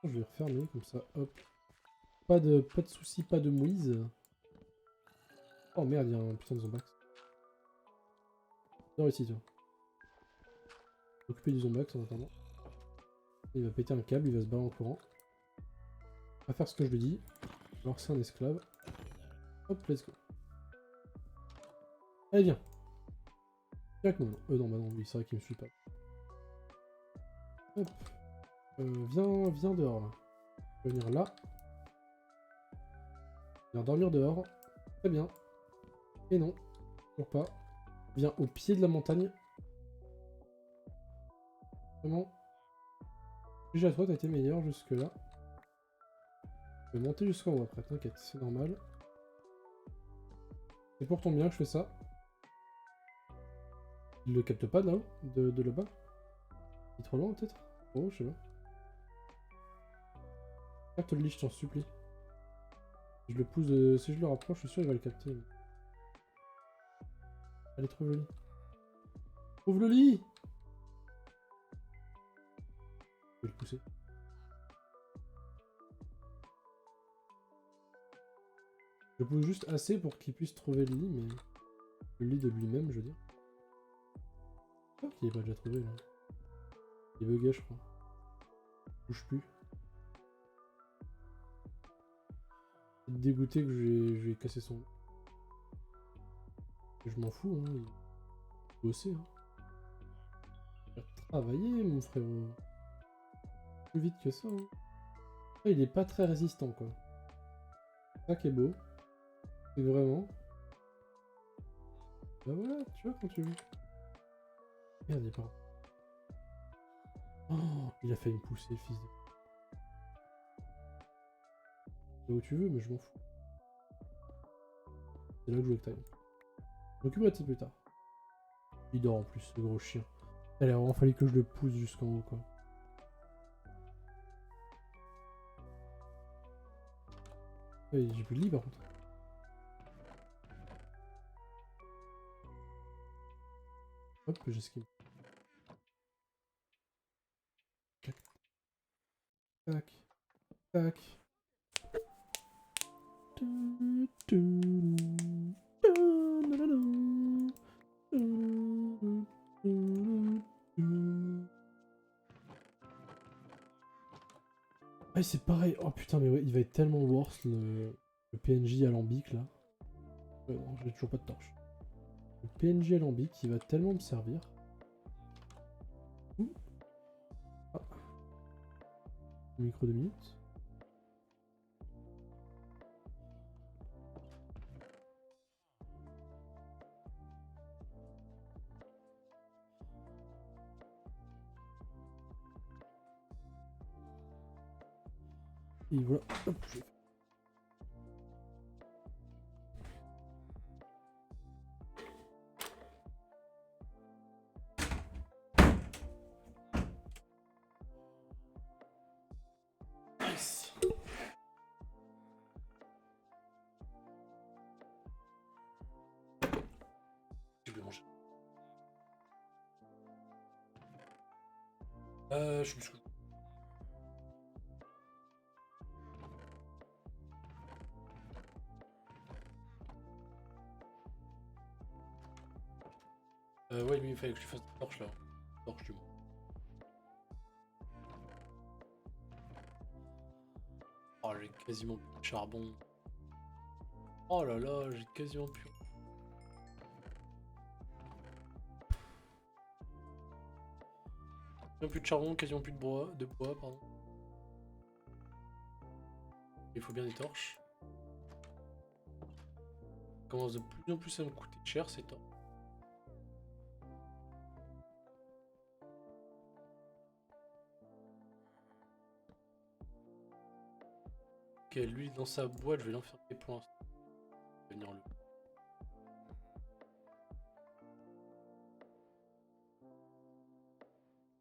Je vais refermer comme ça, hop. Pas de soucis, pas de mouise. Oh merde, il y a un putain de zombax. Dors ici, tu vois. Occuper du zombax en attendant. Il va péter un câble, il va se barrer en courant. On va faire ce que je lui dis. Alors c'est un esclave. Hop, let's go. Allez, viens. Viens avec moi. Non, bah non, oui, c'est vrai qu'il me suit pas. Hop. Viens dehors, là. Tu vas venir là. Viens dormir dehors. Très bien. Et non, toujours pas. Viens au pied de la montagne. Vraiment. Déjà, toi, t'as été meilleur jusque-là. Je vais monter jusqu'en haut après, t'inquiète, c'est normal. C'est pour ton bien que je fais ça. Il le capte pas là-haut, de là-bas. Il est trop loin peut-être. Oh, je sais pas. Capte le lit, je t'en supplie. Si je le pousse, si je le rapproche, je suis sûr qu'il va le capter. Mais... Allez, trouve le lit. Trouve le lit! Je vais le pousser. Je le pousse juste assez pour qu'il puisse trouver le lit, mais... Le lit de lui-même, je veux dire. Oh, qu'il est pas déjà trouvé, là. Il est bugué, je crois. Il bouge plus. Il est dégoûté que je vais casser son... Je m'en fous, hein. Il bossait, hein. Il va travailler, mon frérot. Plus vite que ça, hein. Ah, il est pas très résistant, quoi. C'est ça qui est beau. C'est vraiment... Bah voilà, tu vois, quand tu veux. Merde, il est pas... Oh, il a failli me pousser, le fils de... Là où tu veux, mais je m'en fous. C'est là que je veux que t'ailles. Je m'occuperai de ça plus tard. Il dort en plus, le gros chien. Il a vraiment fallu que je le pousse jusqu'en haut, quoi. Ouais, j'ai plus de lit, par contre. Hop, j'esquive. Tac, tac, tac. Ah, c'est pareil. Oh putain, mais ouais, il va être tellement worse le PNJ alambic là. Non, j'ai toujours pas de torche. Le PNJ alambic, il va tellement me servir. Ouh. Ah. Micro 2 minutes. Et voilà. Hop, je... Nice. Je vais manger. Je me suis... Ouais, lui, il fallait que je fasse une torche là. Torche du moins. Oh, j'ai quasiment plus de charbon. Oh là là, j'ai quasiment plus. Quasiment plus de charbon, quasiment plus de bois, pardon. Il faut bien des torches. Ça commence de plus en plus à me coûter cher ces torches. Ok, lui dans sa boîte, je vais l'enfermer pour l'instant. Venir le.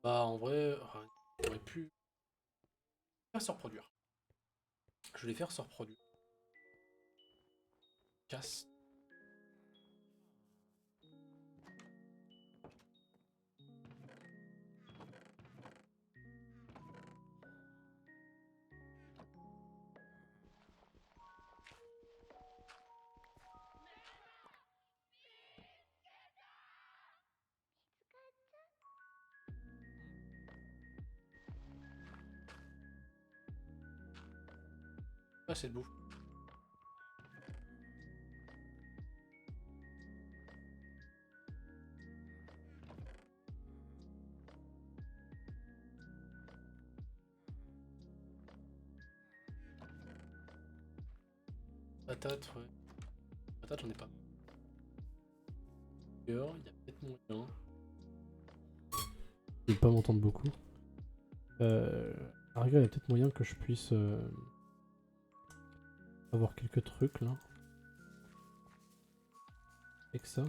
Bah en vrai, j'aurais pu faire se reproduire. Je vais les faire se reproduire. Casse. Pas assez de bouffe. Patate, ouais. Patate, j'en ai pas. D'ailleurs, il y a peut-être moyen. Je vais pas m'entendre beaucoup. À la rigueur, il y a peut-être moyen que je puisse avoir quelques trucs là. Avec ça.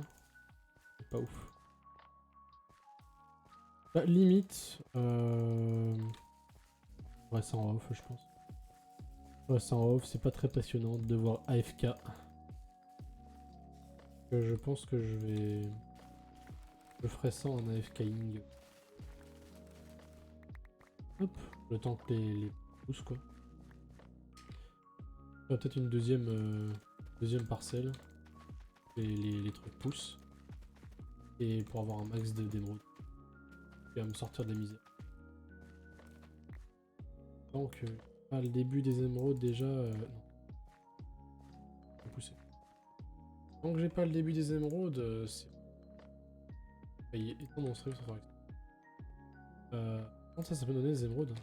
C'est pas ouf. Bah, limite. Ouais, c'est en off, je pense. Ouais, c'est en off, c'est pas très passionnant de voir AFK. Je pense que je vais. Je ferai ça en AFKing. Hop, le temps que les poussent quoi. Peut-être une deuxième parcelle. Les trucs poussent. Et pour avoir un max d'émeraudes. Et à me sortir de la misère. Donc, le début des émeraudes déjà. Non. Faut pousser. Tant que j'ai pas le début des émeraudes, c'est. Étends mon stream, ça fera. Comment ça peut donner des émeraudes?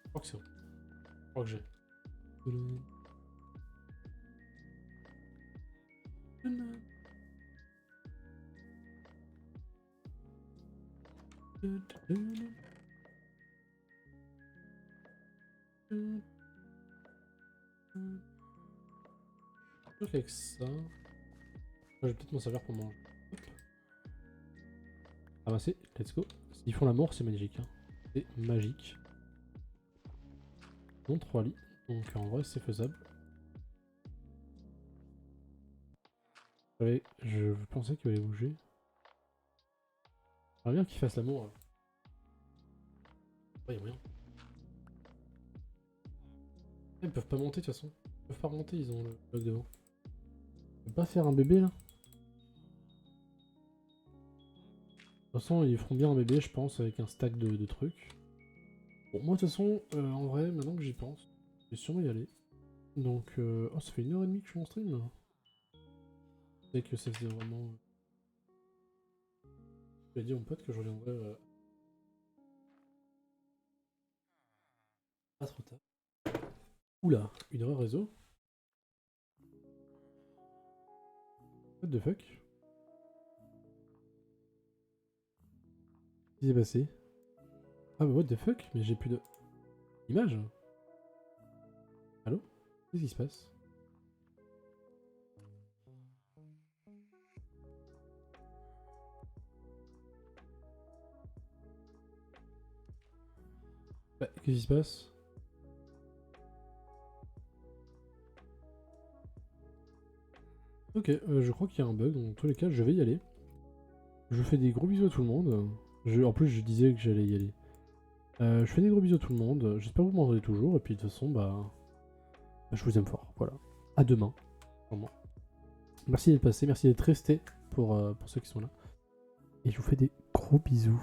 Je crois que c'est bon. Je crois que j'ai. Avec ça. Je vais peut-être m'en servir pour manger. Ramasser, let's go. S'ils font la mort, c'est magique. Hein. C'est magique. Non, 3 lits. Donc en vrai, c'est faisable. Je pensais qu'il allait bouger. J'aimerais bien qu'il fasse l'amour. Ouais, y'a moyen. Ils peuvent pas monter de toute façon. Ils peuvent pas remonter, ils ont le bloc devant. On peut pas faire un bébé là? De toute façon, ils feront bien un bébé, je pense, avec un stack de trucs. Bon, moi, de toute façon, en vrai, maintenant que j'y pense, je vais sûrement y aller. Donc, oh, ça fait 1h30 que je suis en stream là. C'est que ça faisait vraiment. J'ai dit à mon pote que je reviendrai pas trop tard. Oula, une erreur réseau. What the fuck? Qu'est-ce qui s'est passé? Ah bah what the fuck? Mais j'ai plus de. Image? Allô? Qu'est-ce qui se passe? Bah, qu'est-ce qui se passe? Ok, je crois qu'il y a un bug, dans tous les cas je vais y aller. Je fais des gros bisous à tout le monde. En plus je disais que j'allais y aller. Je fais des gros bisous à tout le monde, j'espère que vous m'entendez toujours, et puis de toute façon je vous aime fort, voilà. À demain, vraiment. Merci d'être passé, merci d'être resté pour ceux qui sont là. Et je vous fais des gros bisous.